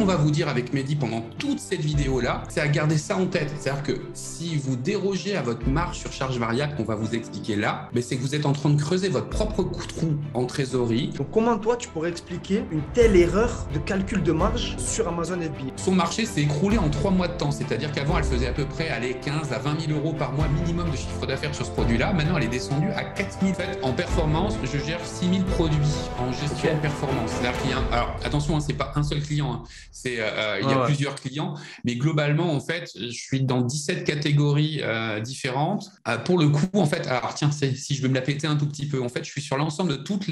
qu'on va vous dire avec Mehdi pendant toute cette vidéo-là, c'est à garder ça en tête. C'est-à-dire que si vous dérogez à votre marge sur charge variable qu'on va vous expliquer là, c'est que vous êtes en train de creuser votre propre trou en trésorerie. Donc comment toi, tu pourrais expliquer une telle erreur de calcul de marge sur Amazon FBA? Son marché s'est écroulé en 3 mois de temps. C'est-à-dire qu'avant, elle faisait à peu près 15 à 20 000 euros par mois minimum de chiffre d'affaires sur ce produit-là. Maintenant, elle est descendue à 4 000. En fait, en performance, je gère 6 000 produits en gestion de performance. C'est-à-dire qu'il y a alors attention, c'est pas un seul client. Il y a plusieurs clients. Mais globalement, en fait, je suis dans 17 catégories différentes. Pour le coup, en fait, alors tiens, si je veux me la péter un tout petit peu, en fait, je suis sur l'ensemble de tous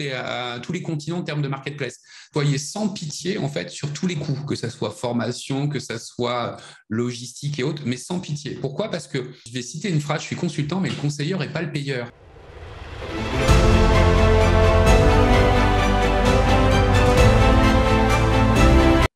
les continents en termes de marketplace. Soyez sans pitié, en fait, sur tous les coûts, que ça soit formation, que ça soit logistique et autres, mais sans pitié. Pourquoi? Parce que je vais citer une phrase, je suis consultant, mais le conseilleur n'est pas le payeur.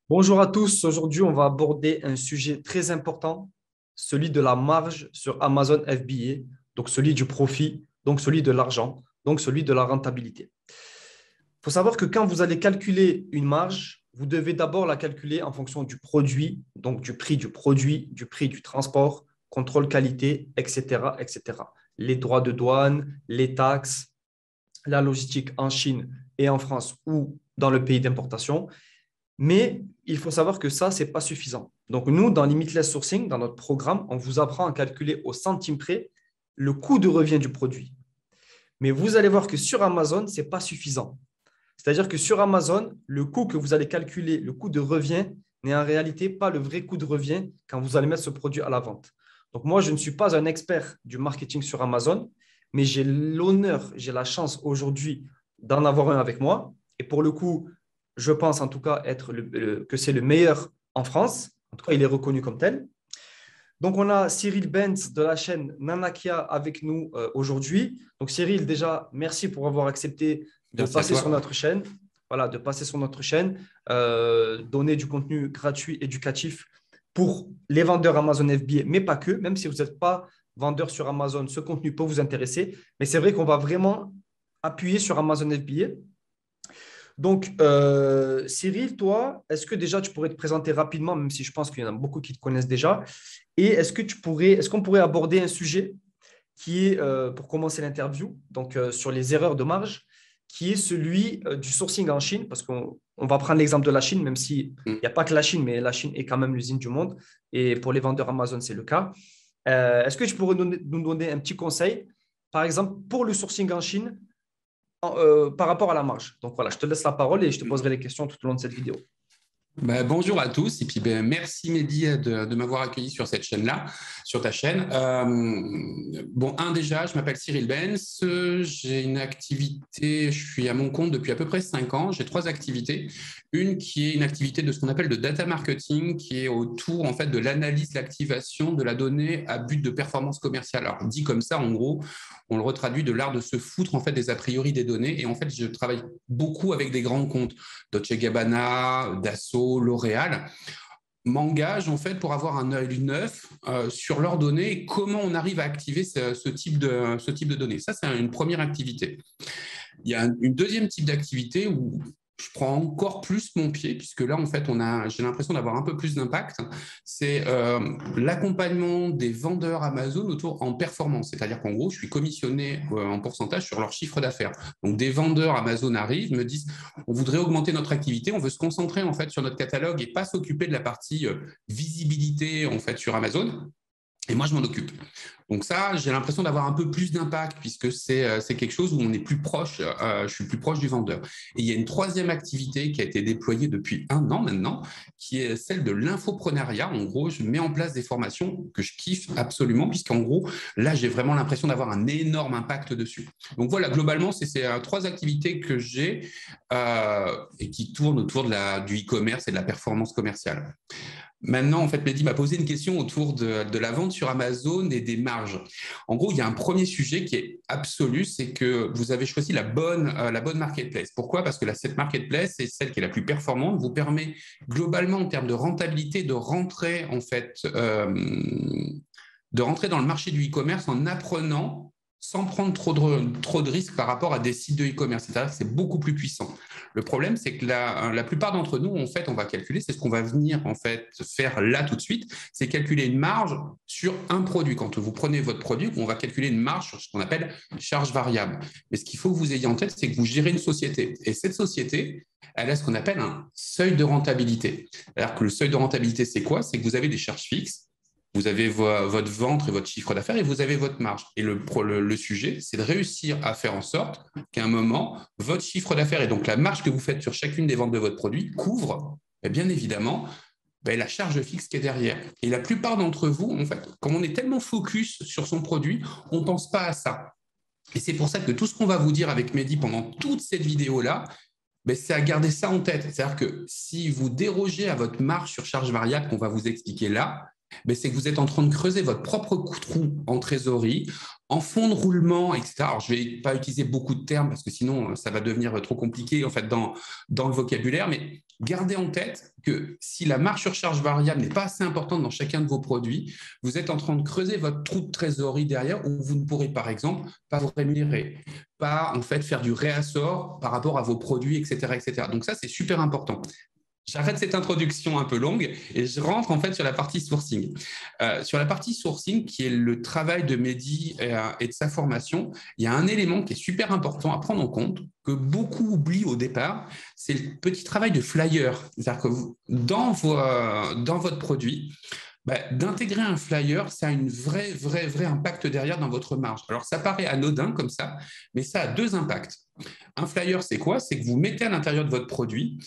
Bonjour à tous, aujourd'hui on va aborder un sujet très important, celui de la marge sur Amazon FBA, donc celui du profit, donc celui de l'argent, donc celui de la rentabilité. Il faut savoir que quand vous allez calculer une marge, vous devez d'abord la calculer en fonction du produit, donc du prix du produit, du prix du transport, contrôle qualité, etc., etc. Les droits de douane, les taxes, la logistique en Chine et en France ou dans le pays d'importation. Mais il faut savoir que ça, ce n'est pas suffisant. Donc, nous, dans Limitless Sourcing, dans notre programme, on vous apprend à calculer au centime près le coût de revient du produit. Mais vous allez voir que sur Amazon, ce n'est pas suffisant. C'est-à-dire que sur Amazon, le coût que vous allez calculer, le coût de revient, n'est en réalité pas le vrai coût de revient quand vous allez mettre ce produit à la vente. Donc, moi, je ne suis pas un expert du marketing sur Amazon, mais j'ai l'honneur, j'ai la chance aujourd'hui d'en avoir un avec moi. Et pour le coup, je pense en tout cas que c'est le meilleur en France. En tout cas, il est reconnu comme tel. Donc, on a Cyril Benz de la chaîne Nanakia avec nous aujourd'hui. Donc, Cyril, déjà, merci pour avoir accepté de passer sur notre chaîne. Voilà, de passer sur notre chaîne, donner du contenu gratuit, éducatif pour les vendeurs Amazon FBA, mais pas que. Même si vous n'êtes pas vendeur sur Amazon, ce contenu peut vous intéresser. Mais c'est vrai qu'on va vraiment appuyer sur Amazon FBA. Donc, Cyril, toi, est-ce que déjà tu pourrais te présenter rapidement, même si je pense qu'il y en a beaucoup qui te connaissent déjà, et est-ce qu'on pourrait aborder un sujet qui est, pour commencer l'interview, donc sur les erreurs de marge, qui est celui du sourcing en Chine, parce qu'on va prendre l'exemple de la Chine, même s'il n'y a pas que la Chine, mais la Chine est quand même l'usine du monde, et pour les vendeurs Amazon, c'est le cas. Est-ce que tu pourrais nous donner un petit conseil, par exemple, pour le sourcing en Chine, par rapport à la marge? Donc voilà, je te laisse la parole et je te poserai les questions tout au long de cette vidéo. Bonjour à tous et puis merci Mehdi de m'avoir accueilli sur cette chaîne-là, sur ta chaîne. Déjà, je m'appelle Cyril Benz, j'ai une activité, je suis à mon compte depuis à peu près 5 ans, j'ai 3 activités. Une qui est une activité de ce qu'on appelle de data marketing, qui est autour en fait de l'analyse, l'activation de la donnée à but de performance commerciale. Alors dit comme ça, en gros, on le retraduit de l'art de se foutre en fait des a priori des données. Et en fait, je travaille beaucoup avec des grands comptes, Dolce & Gabbana, Dassault, L'Oréal, m'engage en fait pour avoir un œil neuf sur leurs données et comment on arrive à activer ce type de données. Ça, c'est une première activité. Il y a une deuxième type d'activité où je prends encore plus mon pied, puisque là, en fait, j'ai l'impression d'avoir un peu plus d'impact. C'est l'accompagnement des vendeurs Amazon en performance. C'est-à-dire qu'en gros, je suis commissionné en pourcentage sur leur chiffre d'affaires. Donc, des vendeurs Amazon arrivent, me disent, on voudrait augmenter notre activité, on veut se concentrer en fait sur notre catalogue et pas s'occuper de la partie visibilité en fait sur Amazon. Et moi, je m'en occupe. Donc ça, j'ai l'impression d'avoir un peu plus d'impact puisque c'est quelque chose où on est plus proche, je suis plus proche du vendeur. Et il y a une troisième activité qui a été déployée depuis 1 an maintenant, qui est celle de l'infoprenariat. En gros, je mets en place des formations que je kiffe absolument puisqu'en gros, là, j'ai vraiment l'impression d'avoir un énorme impact dessus. Donc voilà, globalement, c'est 3 activités que j'ai et qui tournent autour du e-commerce et de la performance commerciale. Maintenant, en fait, Mehdi m'a posé une question autour de la vente sur Amazon et des marges. En gros, il y a un premier sujet qui est absolu, c'est que vous avez choisi la bonne marketplace. Pourquoi? Parce que cette marketplace, c'est celle qui est la plus performante, vous permet globalement en termes de rentabilité de rentrer en fait, de rentrer dans le marché du e-commerce en apprenant sans prendre trop de risques par rapport à des sites de e-commerce. C'est-à-dire que c'est beaucoup plus puissant. Le problème, c'est que la plupart d'entre nous, en fait, on va calculer, c'est ce qu'on va venir en fait faire là tout de suite, c'est calculer une marge sur un produit. Quand vous prenez votre produit, on va calculer une marge sur ce qu'on appelle charge variable. Mais ce qu'il faut que vous ayez en tête, c'est que vous gérez une société. Et cette société, elle a ce qu'on appelle un seuil de rentabilité. Alors que le seuil de rentabilité, c'est quoi? C'est que vous avez des charges fixes. Vous avez votre vente et votre chiffre d'affaires et vous avez votre marge. Et le sujet, c'est de réussir à faire en sorte qu'à un moment, votre chiffre d'affaires et donc la marge que vous faites sur chacune des ventes de votre produit couvre, bien évidemment, la charge fixe qui est derrière. Et la plupart d'entre vous, en fait, comme on est tellement focus sur son produit, on ne pense pas à ça. Et c'est pour ça que tout ce qu'on va vous dire avec Mehdi pendant toute cette vidéo-là, c'est à garder ça en tête. C'est-à-dire que si vous dérogez à votre marge sur charge variable qu'on va vous expliquer là, c'est que vous êtes en train de creuser votre propre trou en trésorerie, en fonds de roulement, etc. Alors, je ne vais pas utiliser beaucoup de termes parce que sinon, ça va devenir trop compliqué en fait, dans le vocabulaire, mais gardez en tête que si la marge sur charge variable n'est pas assez importante dans chacun de vos produits, vous êtes en train de creuser votre trou de trésorerie derrière où vous ne pourrez, par exemple, pas vous rémunérer, pas en fait faire du réassort par rapport à vos produits, etc., etc. Donc ça, c'est super important. J'arrête cette introduction un peu longue et je rentre en fait sur la partie sourcing. Sur la partie sourcing, qui est le travail de Mehdi et de sa formation, il y a un élément qui est super important à prendre en compte, que beaucoup oublient au départ, c'est le petit travail de flyer. C'est-à-dire que dans votre produit, d'intégrer un flyer, ça a un vrai impact derrière dans votre marge. Alors, ça paraît anodin comme ça, mais ça a deux impacts. Un flyer, c'est quoi? C'est que vous mettez à l'intérieur de votre produit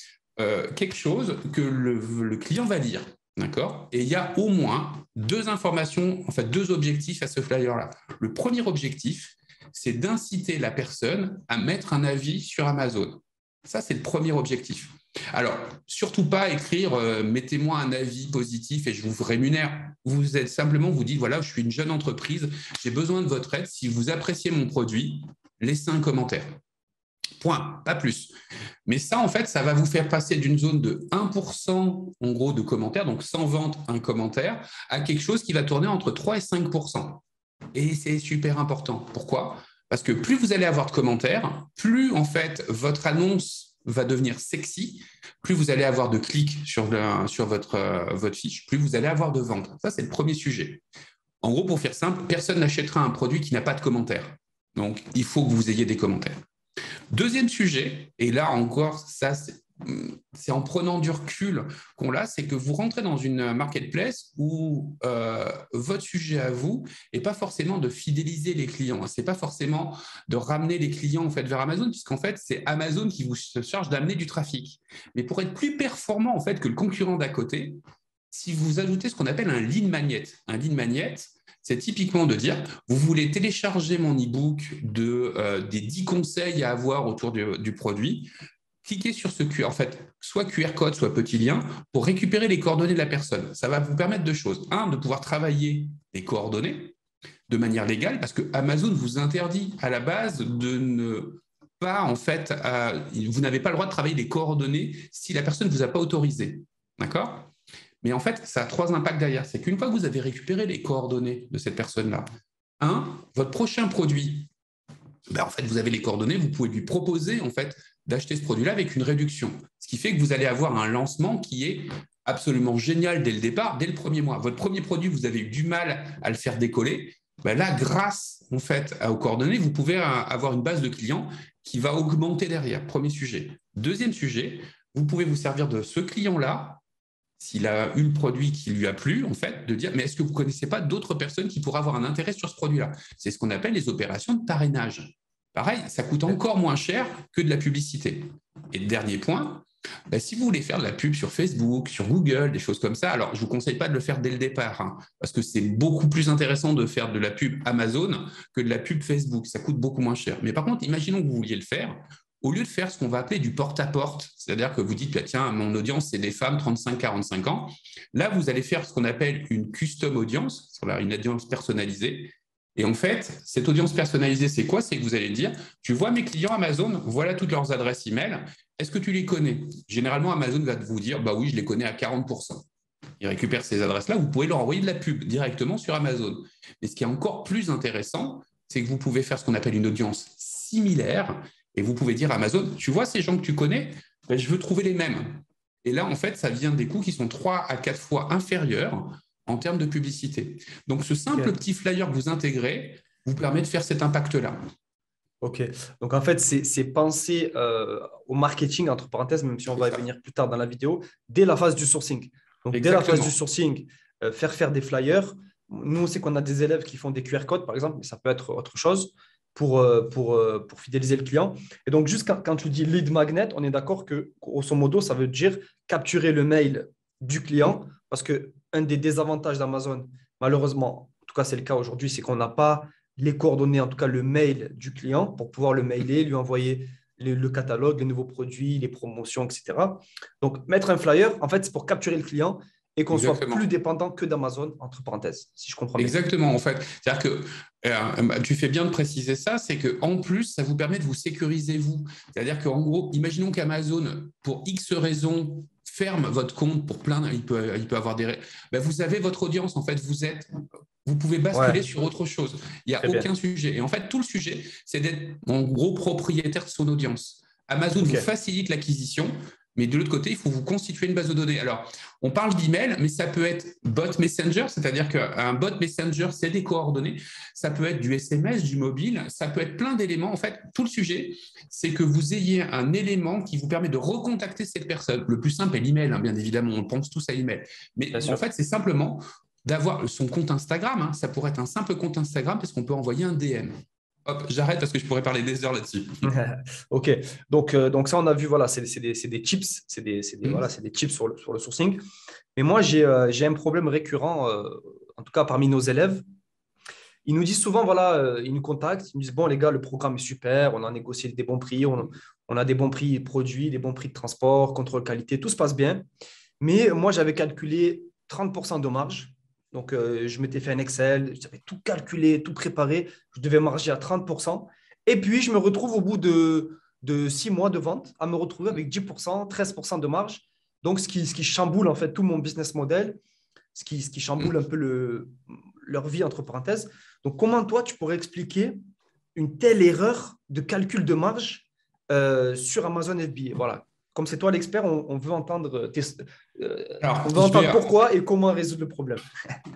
quelque chose que le client va lire. D'accord? Et il y a au moins deux informations, en fait, deux objectifs à ce flyer-là. Le premier objectif, c'est d'inciter la personne à mettre un avis sur Amazon. Ça, c'est le premier objectif. Alors, surtout pas écrire mettez-moi un avis positif et je vous rémunère. Vous êtes simplement, vous dites voilà, je suis une jeune entreprise, j'ai besoin de votre aide. Si vous appréciez mon produit, laissez un commentaire. Point, pas plus. Mais ça, en fait, ça va vous faire passer d'une zone de 1% en gros de commentaires, donc sans vente, un commentaire, à quelque chose qui va tourner entre 3 et 5%. Et c'est super important. Pourquoi? Parce que plus vous allez avoir de commentaires, plus en fait votre annonce va devenir sexy, plus vous allez avoir de clics sur votre fiche, plus vous allez avoir de ventes. Ça, c'est le premier sujet. En gros, pour faire simple, personne n'achètera un produit qui n'a pas de commentaires. Donc, il faut que vous ayez des commentaires. Deuxième sujet, et là encore, ça c'est en prenant du recul qu'on l'a, c'est que vous rentrez dans une marketplace où votre sujet à vous n'est pas forcément de fidéliser les clients, c'est pas forcément de ramener les clients en fait vers Amazon, puisqu'en fait c'est Amazon qui vous charge d'amener du trafic. Mais pour être plus performant en fait que le concurrent d'à côté, si vous ajoutez ce qu'on appelle un lead magnet, c'est typiquement de dire, vous voulez télécharger mon e-book des 10 conseils à avoir autour du produit, cliquez sur ce QR, en fait, soit QR code, soit petit lien, pour récupérer les coordonnées de la personne. Ça va vous permettre deux choses. Un, de pouvoir travailler les coordonnées de manière légale, parce que Amazon vous interdit à la base de ne pas, en fait, vous n'avez pas le droit de travailler les coordonnées si la personne ne vous a pas autorisé. D'accord ? Mais en fait, ça a trois impacts derrière. C'est qu'une fois que vous avez récupéré les coordonnées de cette personne-là, votre prochain produit, en fait, vous avez les coordonnées, vous pouvez lui proposer en fait d'acheter ce produit-là avec une réduction. Ce qui fait que vous allez avoir un lancement qui est absolument génial dès le départ, dès le premier mois. Votre premier produit, vous avez eu du mal à le faire décoller. Là, grâce en fait aux coordonnées, vous pouvez avoir une base de clients qui va augmenter derrière. Premier sujet. Deuxième sujet, vous pouvez vous servir de ce client-là, s'il a eu le produit qui lui a plu, en fait, de dire, mais est-ce que vous ne connaissez pas d'autres personnes qui pourraient avoir un intérêt sur ce produit-là? C'est ce qu'on appelle les opérations de parrainage. Pareil, ça coûte encore moins cher que de la publicité. Et le dernier point, si vous voulez faire de la pub sur Facebook, sur Google, des choses comme ça, alors je ne vous conseille pas de le faire dès le départ, parce que c'est beaucoup plus intéressant de faire de la pub Amazon que de la pub Facebook. Ça coûte beaucoup moins cher. Mais par contre, imaginons que vous vouliez le faire. Au lieu de faire ce qu'on va appeler du porte-à-porte, c'est-à-dire que vous dites, tiens, mon audience, c'est des femmes 35-45 ans, là, vous allez faire ce qu'on appelle une custom audience, une audience personnalisée. Et en fait, cette audience personnalisée, c'est quoi? C'est que vous allez dire, tu vois mes clients Amazon, voilà toutes leurs adresses email, est-ce que tu les connais? Généralement, Amazon va vous dire, oui, je les connais à 40%. Ils récupèrent ces adresses-là, vous pouvez leur envoyer de la pub directement sur Amazon. Mais ce qui est encore plus intéressant, c'est que vous pouvez faire ce qu'on appelle une audience similaire et vous pouvez dire à Amazon, tu vois ces gens que tu connais, ben, je veux trouver les mêmes. Et là, en fait, ça vient des coûts qui sont 3 à 4 fois inférieurs en termes de publicité. Donc, ce simple petit flyer que vous intégrez vous permet de faire cet impact-là. Ok, donc en fait, c'est penser au marketing, entre parenthèses, même si on va y venir plus tard dans la vidéo, dès la phase du sourcing. Donc, dès la phase du sourcing, faire des flyers. Nous, on sait qu'on a des élèves qui font des QR codes, par exemple, mais ça peut être autre chose pour fidéliser le client. Et donc, juste quand tu dis lead magnet, on est d'accord que, grosso modo, ça veut dire capturer le mail du client, parce qu'un des désavantages d'Amazon, malheureusement, en tout cas, c'est le cas aujourd'hui, c'est qu'on n'a pas les coordonnées, en tout cas le mail du client, pour pouvoir le mailer, lui envoyer le catalogue, les nouveaux produits, les promotions, etc. Donc, mettre un flyer, en fait, c'est pour capturer le client et qu'on soit plus dépendant que d'Amazon, entre parenthèses, si je comprends bien. Exactement, en fait. C'est-à-dire que tu fais bien de préciser ça, c'est qu'en plus, ça vous permet de vous sécuriser vous. C'est-à-dire qu'en gros, imaginons qu'Amazon, pour X raisons, ferme votre compte pour plein, il peut avoir des... Ben, vous avez votre audience, en fait, vous pouvez basculer sur autre chose. Il n'y a aucun sujet. Et en fait, tout le sujet, c'est d'être en gros propriétaire de son audience. Amazon vous facilite l'acquisition, mais de l'autre côté, il faut vous constituer une base de données. Alors, on parle d'email, mais ça peut être bot messenger, c'est-à-dire qu'un bot messenger, c'est des coordonnées. Ça peut être du SMS, du mobile, ça peut être plein d'éléments. En fait, tout le sujet, c'est que vous ayez un élément qui vous permet de recontacter cette personne. Le plus simple est l'email, hein, bien évidemment, on pense tous à email. Mais en fait, c'est simplement d'avoir son compte Instagram. Hein, ça pourrait être un simple compte Instagram parce qu'on peut envoyer un DM. Hop, j'arrête parce que je pourrais parler des heures là-dessus. Ok, donc ça, on a vu, voilà, c'est des chips, c'est des chips sur le sourcing. Mais moi, j'ai un problème récurrent, en tout cas parmi nos élèves. Ils nous disent souvent, voilà, ils nous contactent, ils nous disent, bon, les gars, le programme est super, on a négocié des bons prix, on a des bons prix produits, des bons prix de transport, contrôle qualité, tout se passe bien. Mais moi, j'avais calculé 30% de marge. Donc, je m'étais fait un Excel, j'avais tout calculé, tout préparé. Je devais marger à 30%. Et puis, je me retrouve au bout de 6 mois de vente à me retrouver avec 10%, 13% de marge. Donc, ce qui chamboule en fait tout mon business model, ce qui chamboule un peu leur vie, entre parenthèses. Donc, comment toi, tu pourrais expliquer une telle erreur de calcul de marge sur Amazon FBA? Voilà. Comme c'est toi l'expert, on veut entendre, pourquoi et comment résoudre le problème.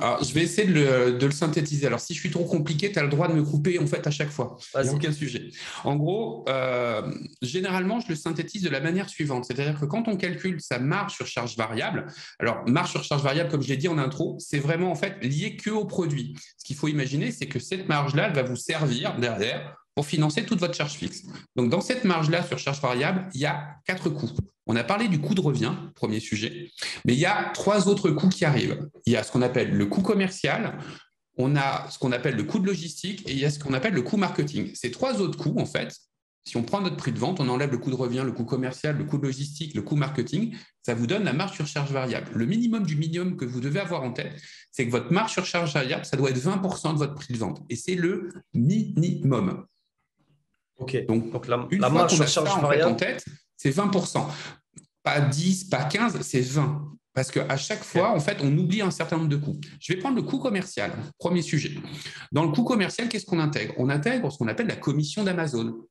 Alors, je vais essayer de le synthétiser. Alors, si je suis trop compliqué, tu as le droit de me couper en fait à chaque fois. Il n'y a aucun sujet. En gros, généralement, je le synthétise de la manière suivante. C'est-à-dire que quand on calcule sa marge sur charge variable, alors marge sur charge variable, comme je l'ai dit en intro, c'est vraiment en fait lié que au produit. Ce qu'il faut imaginer, c'est que cette marge-là, elle va vous servir derrière pour financer toute votre charge fixe. Donc, dans cette marge-là sur charge variable, il y a 4 coûts. On a parlé du coût de revient, premier sujet, mais il y a 3 autres coûts qui arrivent. Il y a ce qu'on appelle le coût commercial, on a ce qu'on appelle le coût de logistique et il y a ce qu'on appelle le coût marketing. Ces 3 autres coûts, en fait, si on prend notre prix de vente, on enlève le coût de revient, le coût commercial, le coût de logistique, le coût marketing, ça vous donne la marge sur charge variable. Le minimum du minimum que vous devez avoir en tête, c'est que votre marge sur charge variable, ça doit être 20% de votre prix de vente. Et c'est le minimum. Ok. Donc la marge sur charge variable en tête, c'est 20%. Pas 10, pas 15, c'est 20. Parce qu'à chaque fois, en fait, on oublie un certain nombre de coûts. Je vais prendre le coût commercial, premier sujet. Dans le coût commercial, qu'est-ce qu'on intègre? On intègre ce qu'on appelle la commission d'Amazon.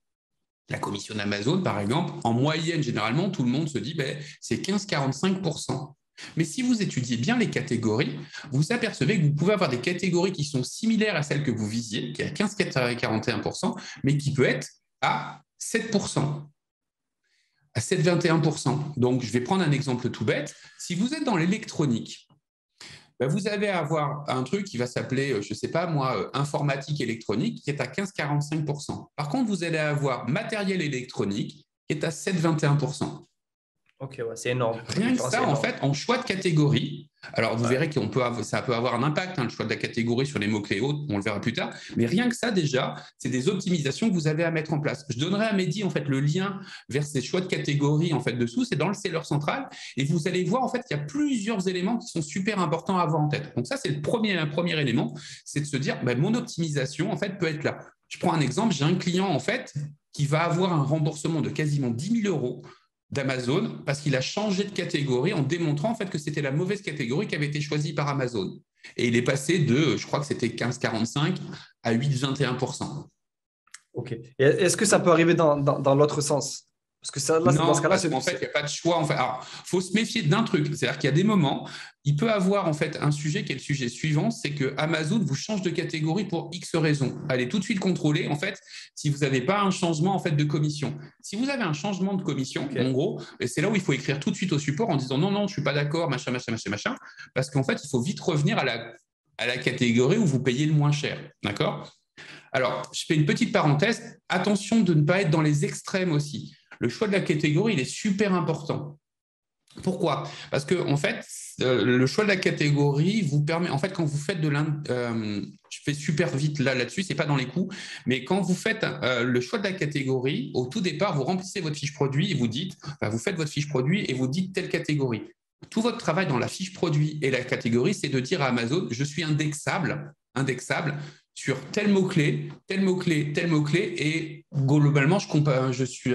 La commission d'Amazon, par exemple, en moyenne, généralement, tout le monde se dit c'est 15-45%. Mais si vous étudiez bien les catégories, vous apercevez que vous pouvez avoir des catégories qui sont similaires à celles que vous visiez, qui est à 15-41%, mais qui peut être à 7%. À 7,21%. Donc, je vais prendre un exemple tout bête. Si vous êtes dans l'électronique, vous allez avoir un truc qui va s'appeler, je ne sais pas moi, informatique électronique, qui est à 15,45%. Par contre, vous allez avoir matériel électronique, qui est à 7,21%. Ok, c'est énorme. Rien que ça, en fait, en choix de catégorie, alors vous verrez que ça peut avoir un impact, le choix de la catégorie sur les mots-clés autres, on le verra plus tard, mais rien que ça, déjà, c'est des optimisations que vous avez à mettre en place. Je donnerai à Mehdi, en fait, le lien vers ces choix de catégorie, en fait, dessous, c'est dans le seller central, et vous allez voir, en fait, qu'il y a plusieurs éléments qui sont super importants à avoir en tête. Donc ça, c'est le premier élément, c'est de se dire, mon optimisation, en fait, peut être là. Je prends un exemple, j'ai un client, en fait, qui va avoir un remboursement de quasiment 10 000 € d'Amazon parce qu'il a changé de catégorie en démontrant en fait que c'était la mauvaise catégorie qui avait été choisie par Amazon. Et il est passé de, je crois que c'était 15,45 à 8,21%. OK. Et est-ce que ça peut arriver dans l'autre sens? Parce que ça, là, dans ce Non, cas-là, parce qu'en fait, il n'y a pas de choix. En fait. Alors, il faut se méfier d'un truc. C'est-à-dire qu'il y a des moments, il peut avoir en fait un sujet qui est le sujet suivant, c'est que Amazon vous change de catégorie pour X raisons. Allez tout de suite contrôler en fait si vous n'avez pas un changement en fait de commission. Si vous avez un changement de commission, OK. en gros, c'est là où il faut écrire tout de suite au support en disant non, non, je ne suis pas d'accord, machin, machin, machin, machin, parce qu'en fait, il faut vite revenir à la catégorie où vous payez le moins cher. D'accord? Alors, je fais une petite parenthèse. Attention de ne pas être dans les extrêmes aussi. Le choix de la catégorie, il est super important. Pourquoi? Parce que en fait, le choix de la catégorie vous permet, en fait, quand vous faites je fais super vite là-dessus, c'est pas dans les coûts, mais quand vous faites le choix de la catégorie, au tout départ, vous remplissez votre fiche produit et vous dites, enfin, vous faites votre fiche produit et vous dites telle catégorie. Tout votre travail dans la fiche produit et la catégorie, c'est de dire à Amazon, je suis indexable sur tel mot-clé, tel mot-clé, tel mot-clé, et globalement, je suis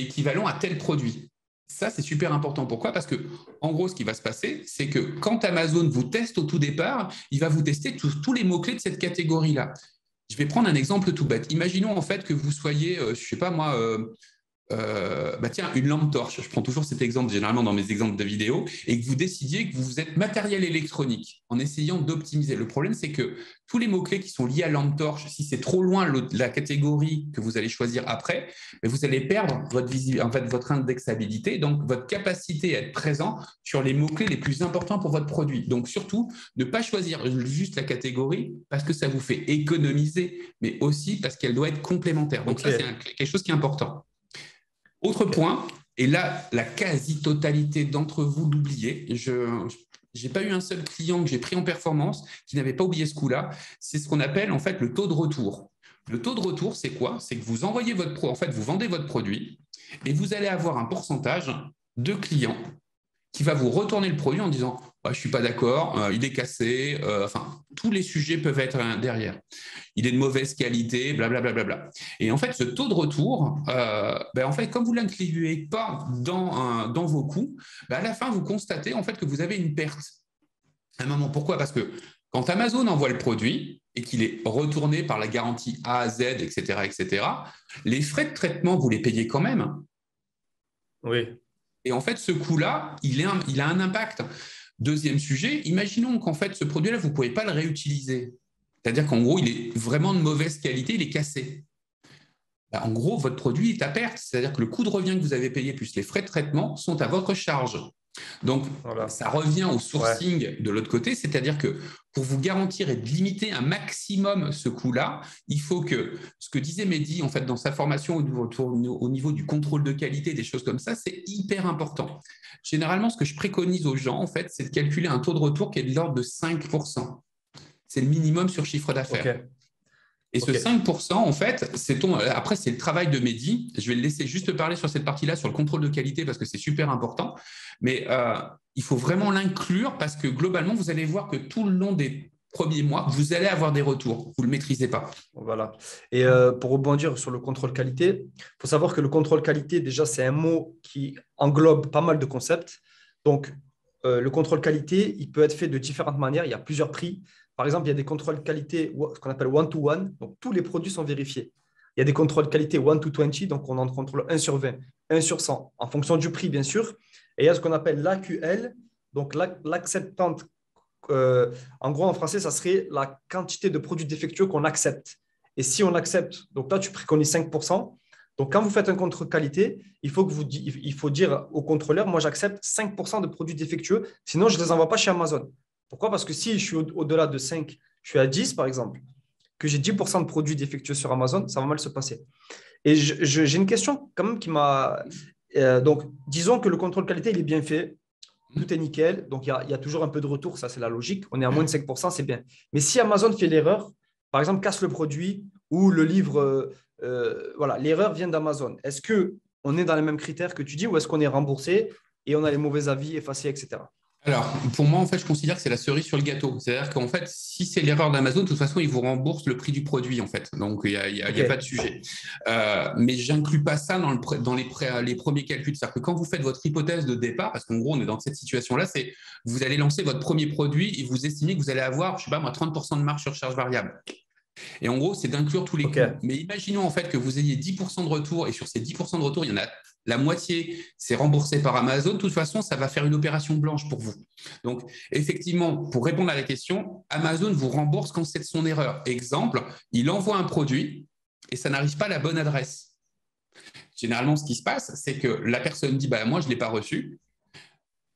équivalent à tel produit. Ça, c'est super important. Pourquoi? Parce que, en gros, ce qui va se passer, c'est que quand Amazon vous teste au tout départ, il va vous tester tous les mots-clés de cette catégorie-là. Je vais prendre un exemple tout bête. Imaginons en fait que vous soyez, je ne sais pas moi, tiens, une lampe torche, je prends toujours cet exemple généralement dans mes exemples de vidéo, et que vous décidiez que vous êtes matériel électronique en essayant d'optimiser. Le problème, c'est que tous les mots-clés qui sont liés à lampe torche, si c'est trop loin la catégorie que vous allez choisir après, vous allez perdre votre indexabilité, donc votre capacité à être présent sur les mots-clés les plus importants pour votre produit. Donc surtout, ne pas choisir juste la catégorie parce que ça vous fait économiser, mais aussi parce qu'elle doit être complémentaire. Donc OK. ça, c'est quelque chose qui est important. Autre OK. point, et là, la quasi-totalité d'entre vous l'oubliez. Je n'ai pas eu un seul client que j'ai pris en performance qui n'avait pas oublié ce coup-là. C'est ce qu'on appelle en fait le taux de retour. Le taux de retour, c'est quoi? C'est que vous envoyez en fait, vous vendez votre produit et vous allez avoir un pourcentage de clients qui va vous retourner le produit en disant je ne suis pas d'accord, il est cassé, enfin, tous les sujets peuvent être derrière. Il est de mauvaise qualité, blablabla. Bla, bla, bla. Et en fait, ce taux de retour, en fait, comme vous ne l'incluez pas dans vos coûts, à la fin, vous constatez en fait que vous avez une perte. À un moment, pourquoi? Parce que quand Amazon envoie le produit et qu'il est retourné par la garantie A à Z, etc., les frais de traitement, vous les payez quand même. Oui. Et en fait, ce coût-là, il a un impact. Deuxième sujet, imaginons qu'en fait, ce produit-là, vous ne pouvez pas le réutiliser. C'est-à-dire qu'en gros, il est vraiment de mauvaise qualité, il est cassé. En gros, votre produit est à perte. C'est-à-dire que le coût de revient que vous avez payé plus les frais de traitement sont à votre charge. Donc, Voilà. ça revient au Ouais. sourcing de l'autre côté, c'est-à-dire que pour vous garantir et limiter un maximum ce coût-là, il faut que ce que disait Mehdi en fait dans sa formation au niveau du contrôle de qualité, des choses comme ça, c'est hyper important. Généralement, ce que je préconise aux gens, en fait, c'est de calculer un taux de retour qui est de l'ordre de 5%. C'est le minimum sur chiffre d'affaires. OK. Et ce 5%, en fait, après, c'est le travail de Mehdi. Je vais le laisser juste parler sur cette partie-là, sur le contrôle de qualité, parce que c'est super important. Mais il faut vraiment l'inclure parce que globalement, vous allez voir que tout le long des premiers mois, vous allez avoir des retours. Vous ne le maîtrisez pas. Voilà. Et pour rebondir sur le contrôle qualité, il faut savoir que le contrôle qualité, déjà, c'est un mot qui englobe pas mal de concepts. Donc, le contrôle qualité, il peut être fait de différentes manières. Il y a plusieurs prix. Par exemple, il y a des contrôles qualité, ce qu'on appelle one-to-one. Donc, tous les produits sont vérifiés. Il y a des contrôles qualité one-to-20. Donc, on en contrôle 1 sur 20, 1 sur 100, en fonction du prix, bien sûr. Et il y a ce qu'on appelle l'AQL, donc l'acceptance. En gros, en français, ça serait la quantité de produits défectueux qu'on accepte. Et si on accepte, donc là, tu préconises 5%. Donc, quand vous faites un contrôle qualité, il faut dire au contrôleur, moi, j'accepte 5% de produits défectueux, sinon, je ne les envoie pas chez Amazon. Pourquoi? Parce que si je suis au-delà de 5, je suis à 10, par exemple, que j'ai 10% de produits défectueux sur Amazon, ça va mal se passer. Et j'ai une question quand même qui m'a… donc, disons que le contrôle qualité, il est bien fait. Tout est nickel. Donc, il y a toujours un peu de retour. Ça, c'est la logique. On est à moins de 5%, c'est bien. Mais si Amazon fait l'erreur, par exemple, casse le produit ou le livre, voilà, l'erreur vient d'Amazon. Est-ce qu'on est dans les mêmes critères que tu dis ou est-ce qu'on est remboursé et on a les mauvais avis effacés, etc. Alors, pour moi, en fait, je considère que c'est la cerise sur le gâteau. C'est-à-dire qu'en fait, si c'est l'erreur d'Amazon, de toute façon, ils vous remboursent le prix du produit, en fait. Donc, il y a pas de OK. sujet. Mais j'inclus pas ça dans les premiers calculs. C'est-à-dire que quand vous faites votre hypothèse de départ, parce qu'en gros, on est dans cette situation-là, c'est vous allez lancer votre premier produit et vous estimez que vous allez avoir, je sais pas moi, 30% de marge sur charge variable. Et en gros, c'est d'inclure tous les coûts. OK. Mais imaginons en fait que vous ayez 10% de retour et sur ces 10% de retour, il y en a la moitié, c'est remboursé par Amazon. De toute façon, ça va faire une opération blanche pour vous. Donc, effectivement, pour répondre à la question, Amazon vous rembourse quand c'est de son erreur. Exemple, il envoie un produit et ça n'arrive pas à la bonne adresse. Généralement, ce qui se passe, c'est que la personne dit bah, moi, je ne l'ai pas reçu.